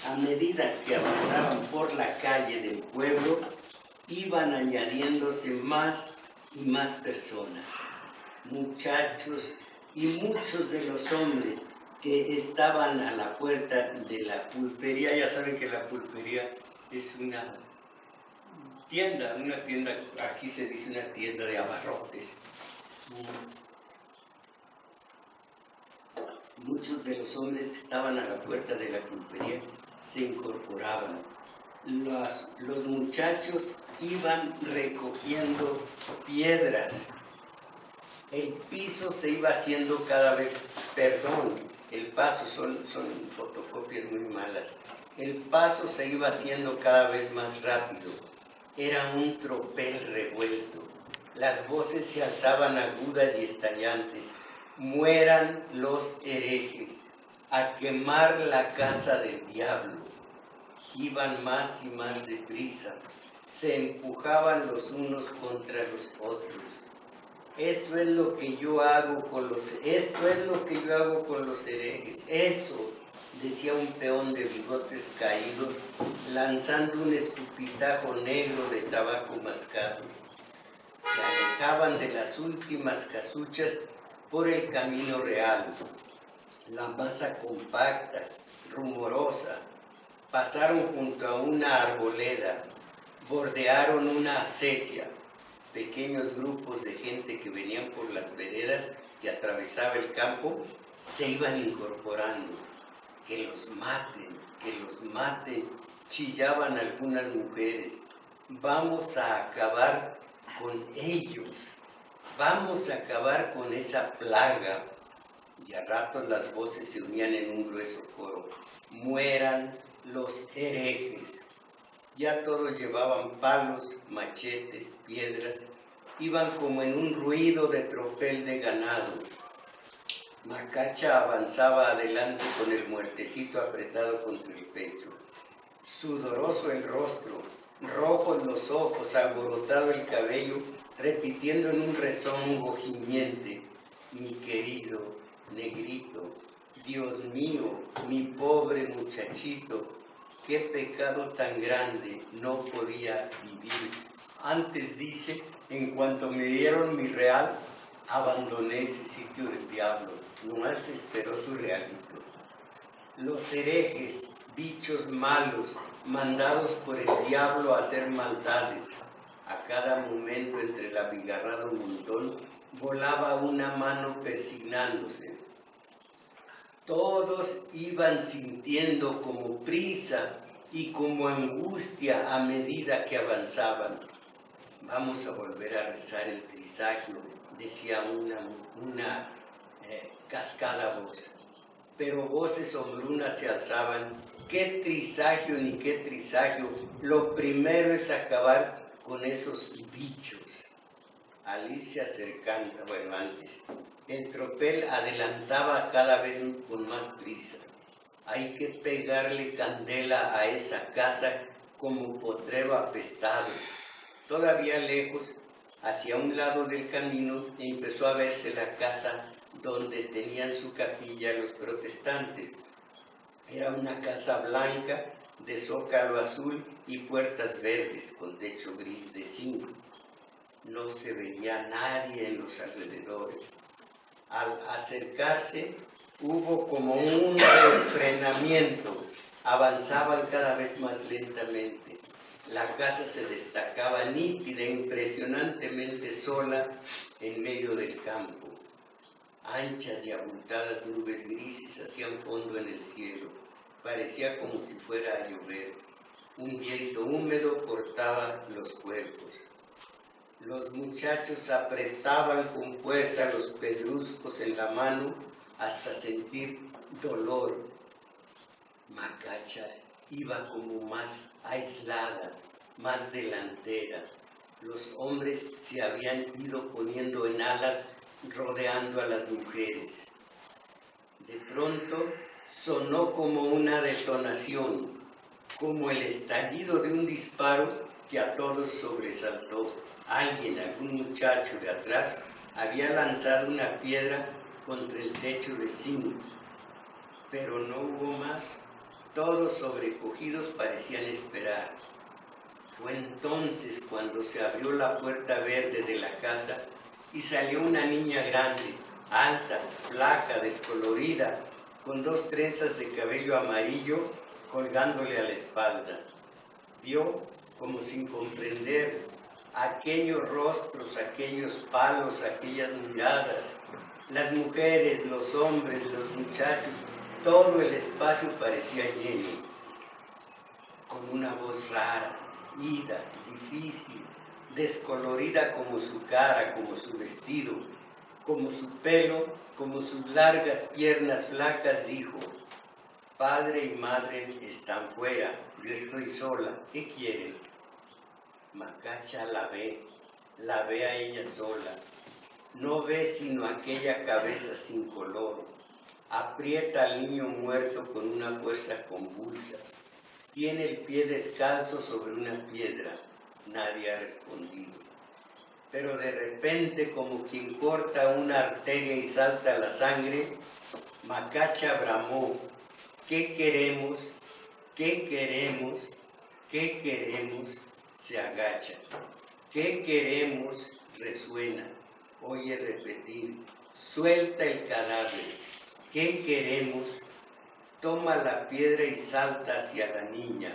a medida que avanzaban por la calle del pueblo, iban añadiéndose más y más personas, muchachos y muchos de los hombres que estaban a la puerta de la pulpería. Ya saben que la pulpería es una tienda, aquí se dice una tienda de abarrotes. Muchos de los hombres que estaban a la puerta de la pulpería se incorporaban. Los muchachos iban recogiendo piedras. El piso se iba haciendo cada vez, el paso, son fotocopias muy malas. El paso se iba haciendo cada vez más rápido. Era un tropel revuelto. Las voces se alzaban agudas y estallantes. Mueran los herejes, a quemar la casa del diablo. Iban más y más deprisa, se empujaban los unos contra los otros. Esto es lo que yo hago con los herejes. Eso, decía un peón de bigotes caídos, lanzando un escupitajo negro de tabaco mascado. Se alejaban de las últimas casuchas por el camino real. La masa compacta, rumorosa, pasaron junto a una arboleda, bordearon una acequia. Pequeños grupos de gente que venían por las veredas y atravesaba el campo se iban incorporando. Que los maten, chillaban algunas mujeres. Vamos a acabar con ellos, vamos a acabar con esa plaga. Y a ratos las voces se unían en un grueso coro. Mueran los herejes. Ya todos llevaban palos, machetes, piedras. Iban como en un ruido de tropel de ganado. Macacha avanzaba adelante con el muertecito apretado contra el pecho. Sudoroso el rostro, rojos los ojos, alborotado el cabello, repitiendo en un rezongo gimiente: mi querido negrito, Dios mío, mi pobre muchachito, qué pecado tan grande, no podía vivir. Antes dice, en cuanto me dieron mi real, abandoné ese sitio del diablo. Nomás esperó su realito. Los herejes, bichos malos, mandados por el diablo a hacer maldades. A cada momento entre el abigarrado montón volaba una mano persignándose. Todos iban sintiendo como prisa y como angustia a medida que avanzaban. Vamos a volver a rezar el trisagio, decía una cascada voz. Pero voces hombrunas se alzaban. ¿Qué trisagio ni qué trisagio? Lo primero es acabar con esos bichos. Al irse acercando, antes, el tropel adelantaba cada vez con más prisa. Hay que pegarle candela a esa casa como potrero apestado. Todavía lejos, hacia un lado del camino, empezó a verse la casa donde tenían su capilla los protestantes. Era una casa blanca de zócalo azul y puertas verdes con techo gris de zinc. No se veía nadie en los alrededores. Al acercarse hubo como un refrenamiento, avanzaban cada vez más lentamente. La casa se destacaba nítida e impresionantemente sola en medio del campo. Anchas y abultadas nubes grises hacían fondo en el cielo. Parecía como si fuera a llover. Un viento húmedo cortaba los cuerpos. Los muchachos apretaban con fuerza los pedruscos en la mano hasta sentir dolor. Macacha iba como más aislada, más delantera. Los hombres se habían ido poniendo en alas rodeando a las mujeres. De pronto sonó como una detonación, como el estallido de un disparo que a todos sobresaltó. Alguien, algún muchacho de atrás, había lanzado una piedra contra el techo de zinc, pero no hubo más. Todos sobrecogidos parecían esperar. Fue entonces cuando se abrió la puerta verde de la casa y salió una niña grande, alta, flaca, descolorida, con 2 trenzas de cabello amarillo colgándole a la espalda. Vio, como sin comprender, aquellos rostros, aquellos palos, aquellas miradas, las mujeres, los hombres, los muchachos, todo el espacio parecía lleno. Con una voz rara, ida, difícil, descolorida como su cara, como su vestido, como su pelo, como sus largas piernas flacas, dijo: padre y madre están fuera, yo estoy sola, ¿qué quieren? Macacha la ve a ella sola, no ve sino aquella cabeza sin color, aprieta al niño muerto con una fuerza convulsa, tiene el pie descalzo sobre una piedra, nadie ha respondido. Pero de repente, como quien corta una arteria y salta la sangre, Macacha bramó: ¿qué queremos? ¿Qué queremos? ¿Qué queremos? Se agacha. ¿Qué queremos? Resuena. Oye repetir: suelta el cadáver. ¿Qué queremos? Toma la piedra y salta hacia la niña.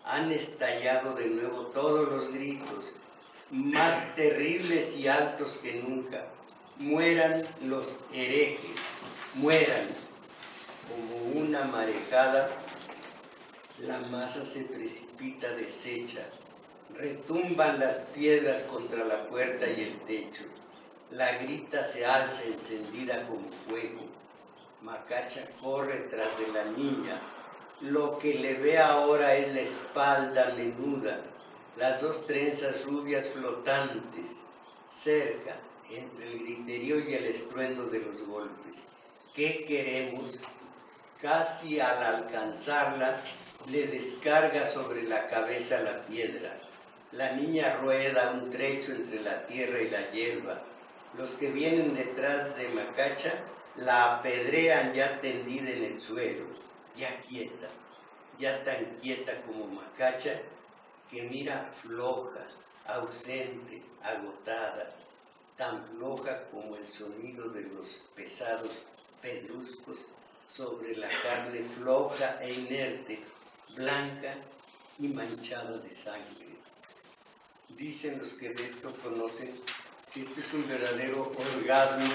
Han estallado de nuevo todos los gritos, más terribles y altos que nunca. Mueran los herejes, mueran. Como una marejada, la masa se precipita deshecha, retumban las piedras contra la puerta y el techo. La grita se alza encendida con fuego. Macacha corre tras de la niña. Lo que le ve ahora es la espalda menuda, las 2 trenzas rubias flotantes, cerca, entre el griterío y el estruendo de los golpes. ¿Qué queremos? Casi al alcanzarla, le descarga sobre la cabeza la piedra. La niña rueda un trecho entre la tierra y la hierba. Los que vienen detrás de Macacha la apedrean ya tendida en el suelo, ya quieta, ya tan quieta como Macacha, que mira floja, ausente, agotada, tan floja como el sonido de los pesados pedruscos sobre la carne floja e inerte, blanca y manchada de sangre. Dicen los que de esto conocen que este es un verdadero orgasmo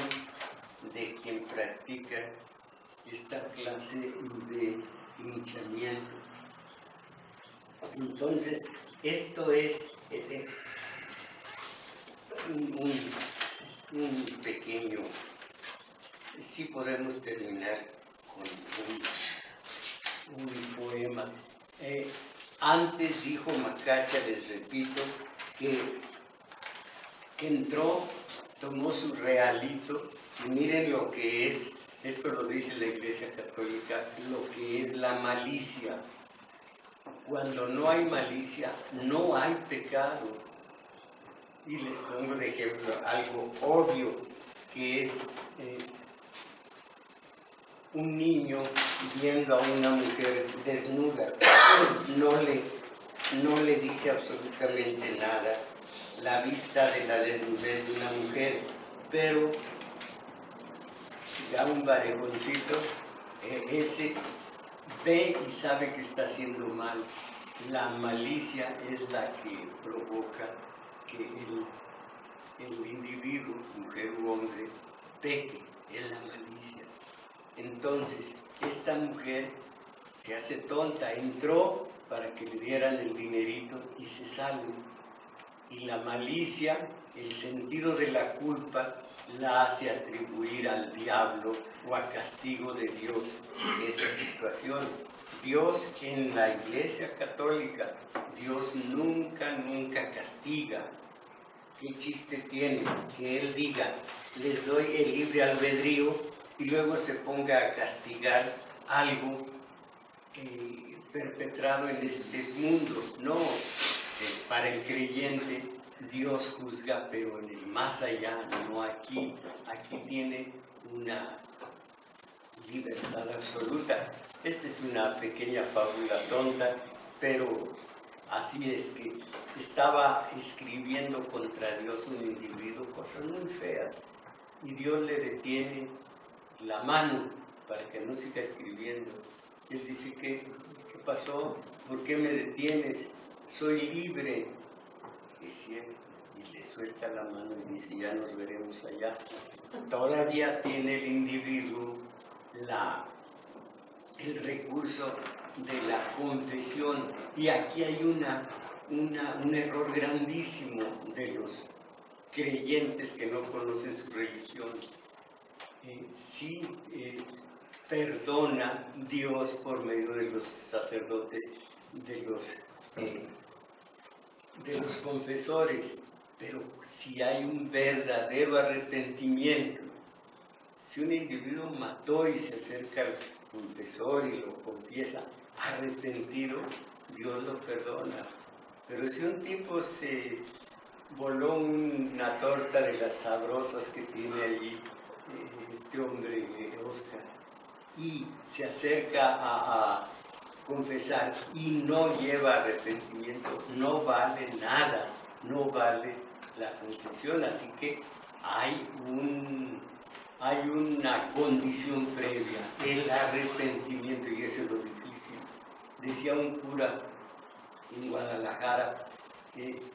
de quien practica esta clase de linchamiento. Entonces, esto es un pequeño, sí podemos terminar con un poema. Antes dijo Macacha, les repito, que entró, tomó su realito, y miren lo que es, esto lo dice la Iglesia Católica, lo que es la malicia. Cuando no hay malicia, no hay pecado. Y les pongo de ejemplo algo obvio, que es un niño viendo a una mujer desnuda no le dice absolutamente nada la vista de la desnudez de una mujer, pero da un varejoncito, ese ve y sabe que está haciendo mal. La malicia es la que provoca que el individuo, mujer u hombre, peque, es la malicia. Entonces, esta mujer se hace tonta, entró para que le dieran el dinerito y se sale. Y la malicia, el sentido de la culpa, la hace atribuir al diablo o a castigo de Dios esa situación. Dios en la Iglesia Católica, Dios nunca castiga. ¿Qué chiste tiene que Él diga, les doy el libre albedrío y luego se ponga a castigar algo perpetrado en este mundo? No, para el creyente Dios juzga, pero en el más allá, no aquí. Aquí tiene una libertad absoluta. Esta es una pequeña fábula tonta, pero así es que estaba escribiendo contra Dios un individuo cosas muy feas y Dios le detiene la mano para que no siga escribiendo. Él dice, ¿qué pasó? ¿Por qué me detienes? Soy libre. Es cierto, y le suelta la mano y dice, ya nos veremos allá. Todavía tiene el individuo el recurso de la confesión, y aquí hay un error grandísimo de los creyentes que no conocen su religión. Sí perdona Dios por medio de los sacerdotes, de los confesores, pero si hay un verdadero arrepentimiento, si un individuo mató y se acerca al confesor y lo confiesa arrepentido, Dios lo perdona. Pero si un tipo se voló una torta de las sabrosas que tiene allí este hombre, Oscar, y se acerca a confesar y no lleva arrepentimiento, no vale nada, no vale la confesión. Así que hay una condición previa, el arrepentimiento, y eso es lo difícil. Decía un cura en Guadalajara,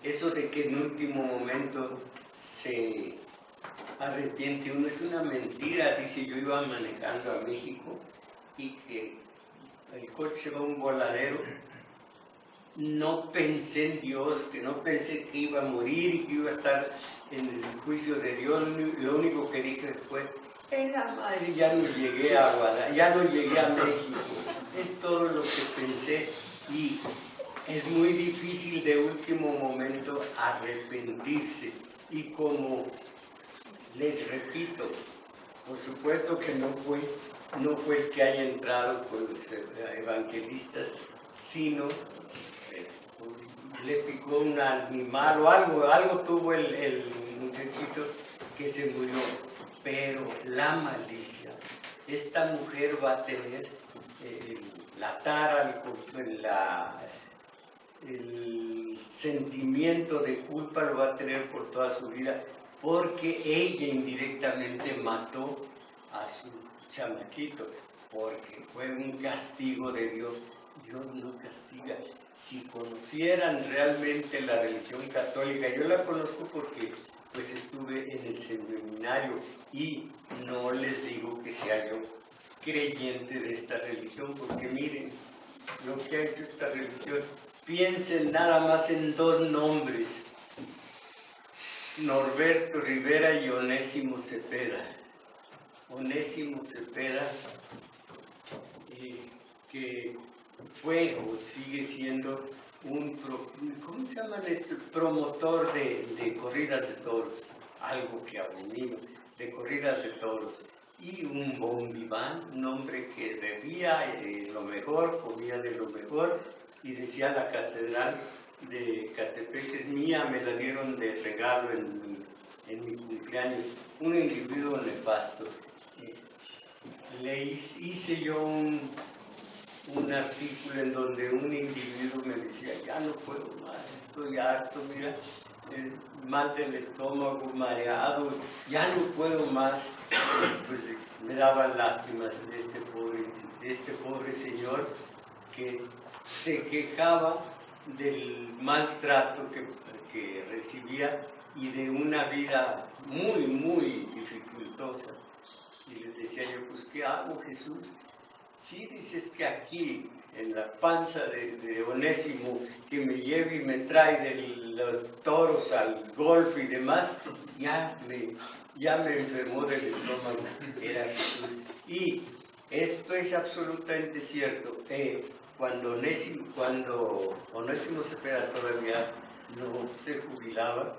eso de que en último momento se arrepiente uno es una mentira. Dice, yo iba manejando a México y que el coche se va a un voladero, no pensé en Dios, que no pensé que iba a morir y que iba a estar en el juicio de Dios. Lo único que dije fue, en la madre, ya no llegué a Guadalajara, ya no llegué a México. Es todo lo que pensé, y es muy difícil de último momento arrepentirse. Y como les repito, por supuesto que no fue el que haya entrado con los evangelistas, sino le picó un animal o algo tuvo el muchachito que se murió. Pero la malicia, esta mujer va a tener la tara, el sentimiento de culpa lo va a tener por toda su vida, porque ella indirectamente mató a su chamaquito, porque fue un castigo de Dios. Dios no castiga. Si conocieran realmente la religión católica, yo la conozco porque pues estuve en el seminario, y no les digo que sea yo creyente de esta religión, porque miren lo que ha hecho esta religión. Piensen nada más en dos nombres: Norberto Rivera y Onésimo Cepeda. Onésimo Cepeda, que fue o sigue siendo ¿cómo se llama esto? Promotor de corridas de toros, algo que abomino, de corridas de toros. Y un bon vivant, un hombre que bebía lo mejor, comía de lo mejor, y decía, la catedral de Catepec es mía, me la dieron de regalo en mi cumpleaños. Un individuo nefasto. hice yo un artículo en donde un individuo me decía, ya no puedo más, estoy harto, mira, el mal del estómago, mareado, ya no puedo más. Pues me daba lástima de este pobre señor que se quejaba del maltrato que recibía y de una vida muy, muy dificultosa. Y les decía yo, pues, ¿qué hago, Jesús? Sí, dices que aquí, en la panza de Onésimo, que me lleve y me trae de los toros al golf y demás, ya me enfermó del estómago, era Jesús. Y esto es absolutamente cierto. Cuando Onésimo Cepeda todavía no se jubilaba,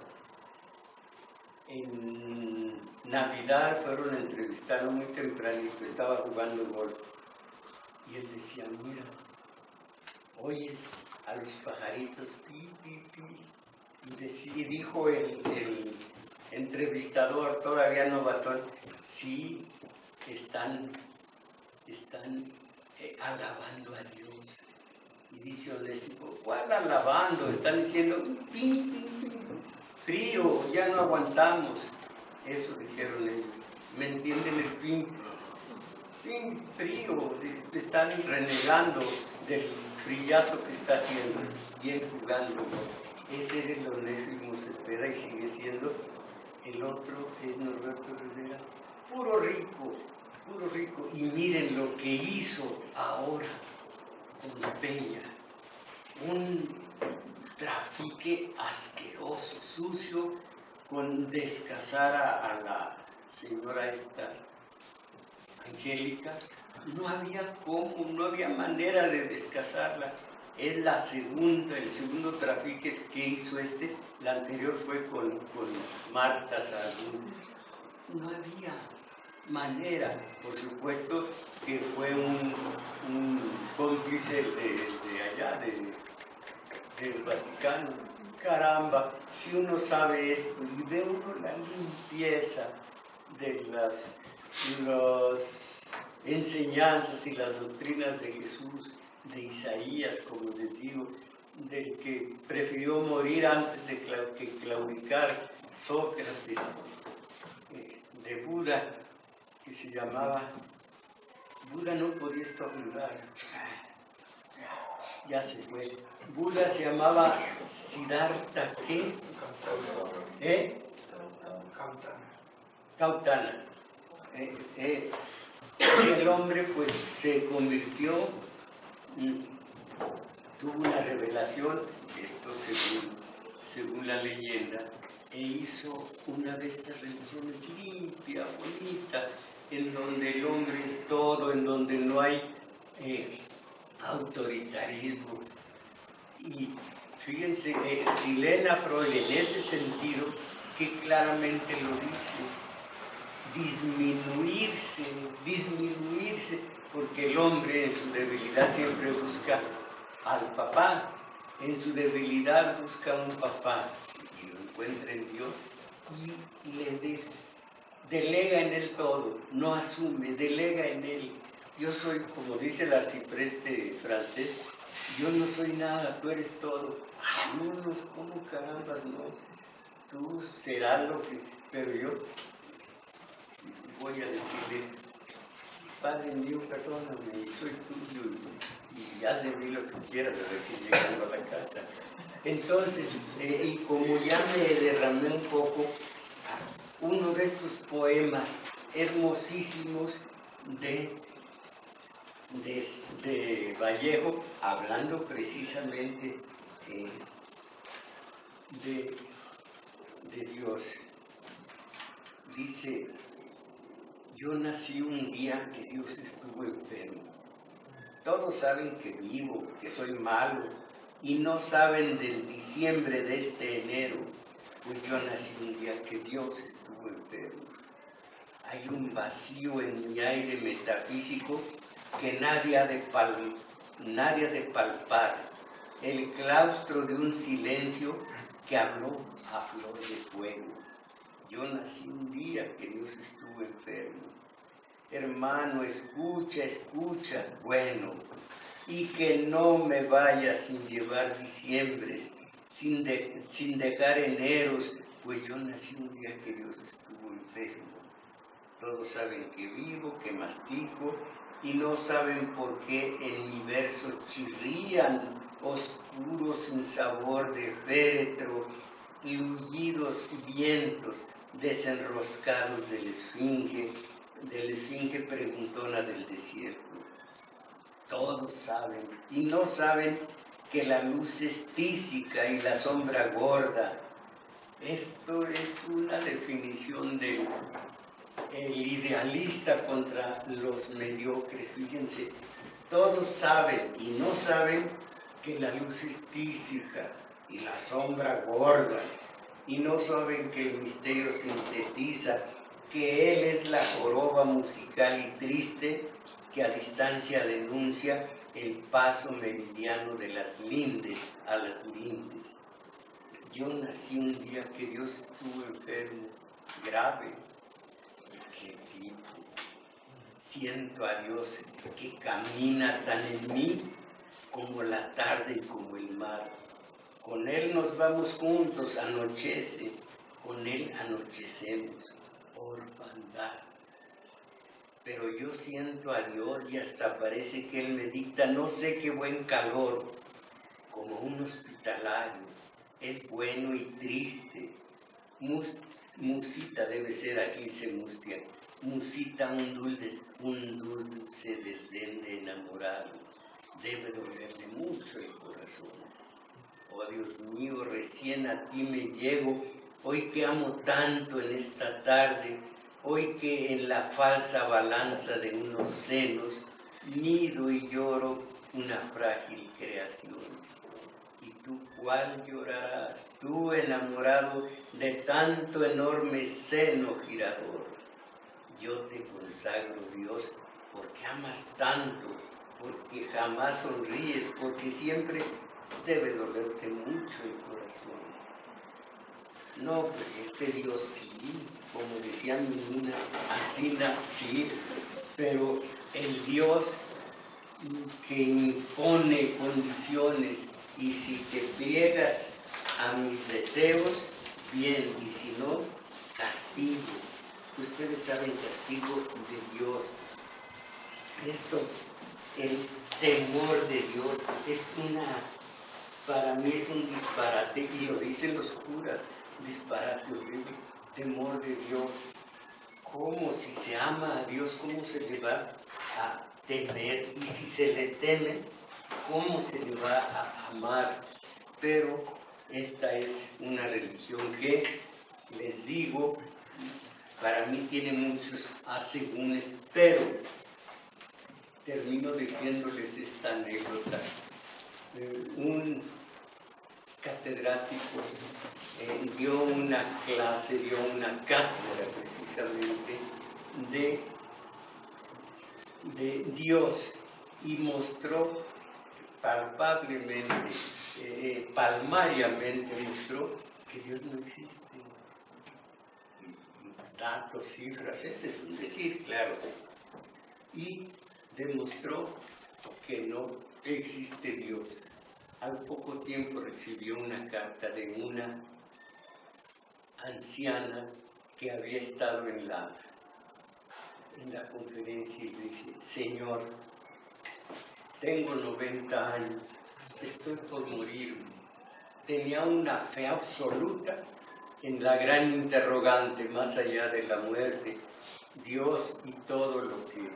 en Navidad fueron a entrevistarlo muy tempranito, estaba jugando golf. Y él decía, mira, oyes a los pajaritos, pi, pi, pi. Y dijo el entrevistador, todavía novatón, sí, están alabando a Dios. Y dice Onésimo, ¿cuál alabando? Están diciendo, pi, pi, pi, frío, ya no aguantamos. Eso dijeron ellos. ¿Me entienden el pin? Pin frío, están renegando del frillazo que está haciendo y él jugando. Ese era el Onésimo Cepeda y sigue siendo. El otro es Norberto Rivera, puro rico, puro rico. Y miren lo que hizo ahora con Peña, un trafique asqueroso, sucio, con descasar a la señora esta, Angélica. No había cómo, no había manera de descasarla. Es el segundo trafique que hizo la anterior fue con Marta Sardú. No había manera, por supuesto que fue un cómplice de allá, del Vaticano. Caramba, si uno sabe esto y ve uno la limpieza de las enseñanzas y las doctrinas de Jesús, de Isaías, como les digo, del que prefirió morir antes de que claudicar, Sócrates, de Buda, que se llamaba, Buda no podía estornudar, ya se fue. Buda se llamaba Siddhartha, ¿qué? Gautama. El hombre pues se convirtió, tuvo una revelación, esto según la leyenda, e hizo una de estas religiones limpia, bonita, en donde el hombre es todo, en donde no hay autoritarismo. Y fíjense, si leen a Freud en ese sentido, que claramente lo dice, disminuirse, porque el hombre en su debilidad siempre busca al papá, en su debilidad busca un papá, y lo encuentra en Dios, y le delega en él todo, no asume, delega en él. Yo soy, como dice el arcipreste francés, yo no soy nada, tú eres todo. Vámonos, ¿cómo carambas? No, tú serás lo que... Pero yo voy a decirle, Padre mío, perdóname, soy tuyo y haz de mí lo que quieras, recién llegando a la casa. Entonces, y como ya me derramé un poco, uno de estos poemas hermosísimos de Vallejo, hablando precisamente de Dios. Dice, yo nací un día que Dios estuvo enfermo. Todos saben que vivo, que soy malo, y no saben del diciembre de este enero, pues yo nací un día que Dios estuvo enfermo. Hay un vacío en mi aire metafísico que nadie ha de palpar, el claustro de un silencio que habló a flor de fuego. Yo nací un día que Dios estuvo enfermo. hermano, escucha, escucha. Bueno, y que no me vaya sin llevar diciembres, sin dejar eneros, pues yo nací un día que Dios estuvo enfermo. Todos saben que vivo, que mastico, y no saben por qué en mi verso chirrían oscuros sin sabor de féretro, lullidos vientos desenroscados de la esfinge preguntona del desierto. Todos saben, y no saben que la luz es tísica y la sombra gorda. Esto es una definición del idealista contra los mediocres. Fíjense, todos saben y no saben que la luz es tísica y la sombra gorda, y no saben que el misterio sintetiza, que Él es la joroba musical y triste que a distancia denuncia el paso meridiano de las lindes a las lindes. Yo nací un día que Dios estuvo enfermo, grave. ¿Qué tipo? Siento a Dios que camina tan en mí como la tarde y como el mar. Con Él nos vamos juntos, anochece, con Él anochecemos, orfandad. Pero yo siento a Dios y hasta parece que Él me dicta no sé qué buen calor, como un hospitalario. Es bueno y triste. Musita debe ser, aquí se mustia. Musita un dulce desdén de enamorado. Debe dolerle mucho el corazón. Oh Dios mío, recién a ti me llego, hoy que amo tanto en esta tarde, hoy que en la falsa balanza de unos senos mido y lloro una frágil creación. ¿Y tú cuál llorarás? Tú enamorado de tanto enorme seno girador. Yo te consagro, Dios, porque amas tanto, porque jamás sonríes, porque siempre debe dolerte mucho el corazón. No, pues este Dios sí, como decía mi niña, Asina, sí, pero el Dios que impone condiciones, y si te pliegas a mis deseos, bien, y si no, castigo. Ustedes saben, castigo de Dios. Esto, el temor de Dios, para mí es un disparate, y lo dicen los curas, disparate horrible, temor de Dios. ¿Cómo, si se ama a Dios, cómo se le va a temer? Y si se le teme, ¿cómo se le va a amar? Pero esta es una religión que, les digo, para mí tiene muchos asegúnes, pero termino diciéndoles esta anécdota. Un catedrático dio una clase, dio una cátedra precisamente de Dios, y mostró palpablemente, palmariamente mostró que Dios no existe. Datos, cifras, este es un decir, claro. Y demostró que no existe Dios. Al poco tiempo recibió una carta de una anciana que había estado en la conferencia, y le dice: Señor, tengo 90 años, estoy por morirme. Tenía una fe absoluta en la gran interrogante, más allá de la muerte, Dios y todo lo que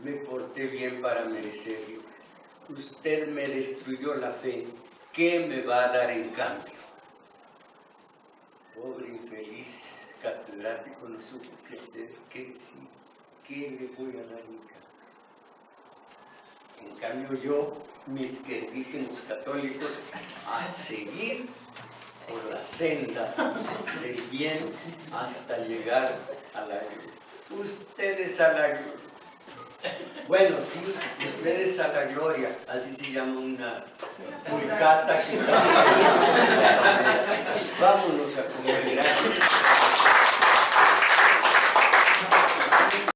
me porté bien para merecerlo. Usted me destruyó la fe, ¿qué me va a dar en cambio? Pobre infeliz catedrático, no supo qué hacer, qué decir, ¿qué le voy a dar en cambio? En cambio yo, mis queridísimos católicos, a seguir por la senda del bien hasta llegar a la gloria. Ustedes a la gloria. Bueno, sí, ustedes a la gloria, así se llama una pulcata que vámonos a comer, gracias.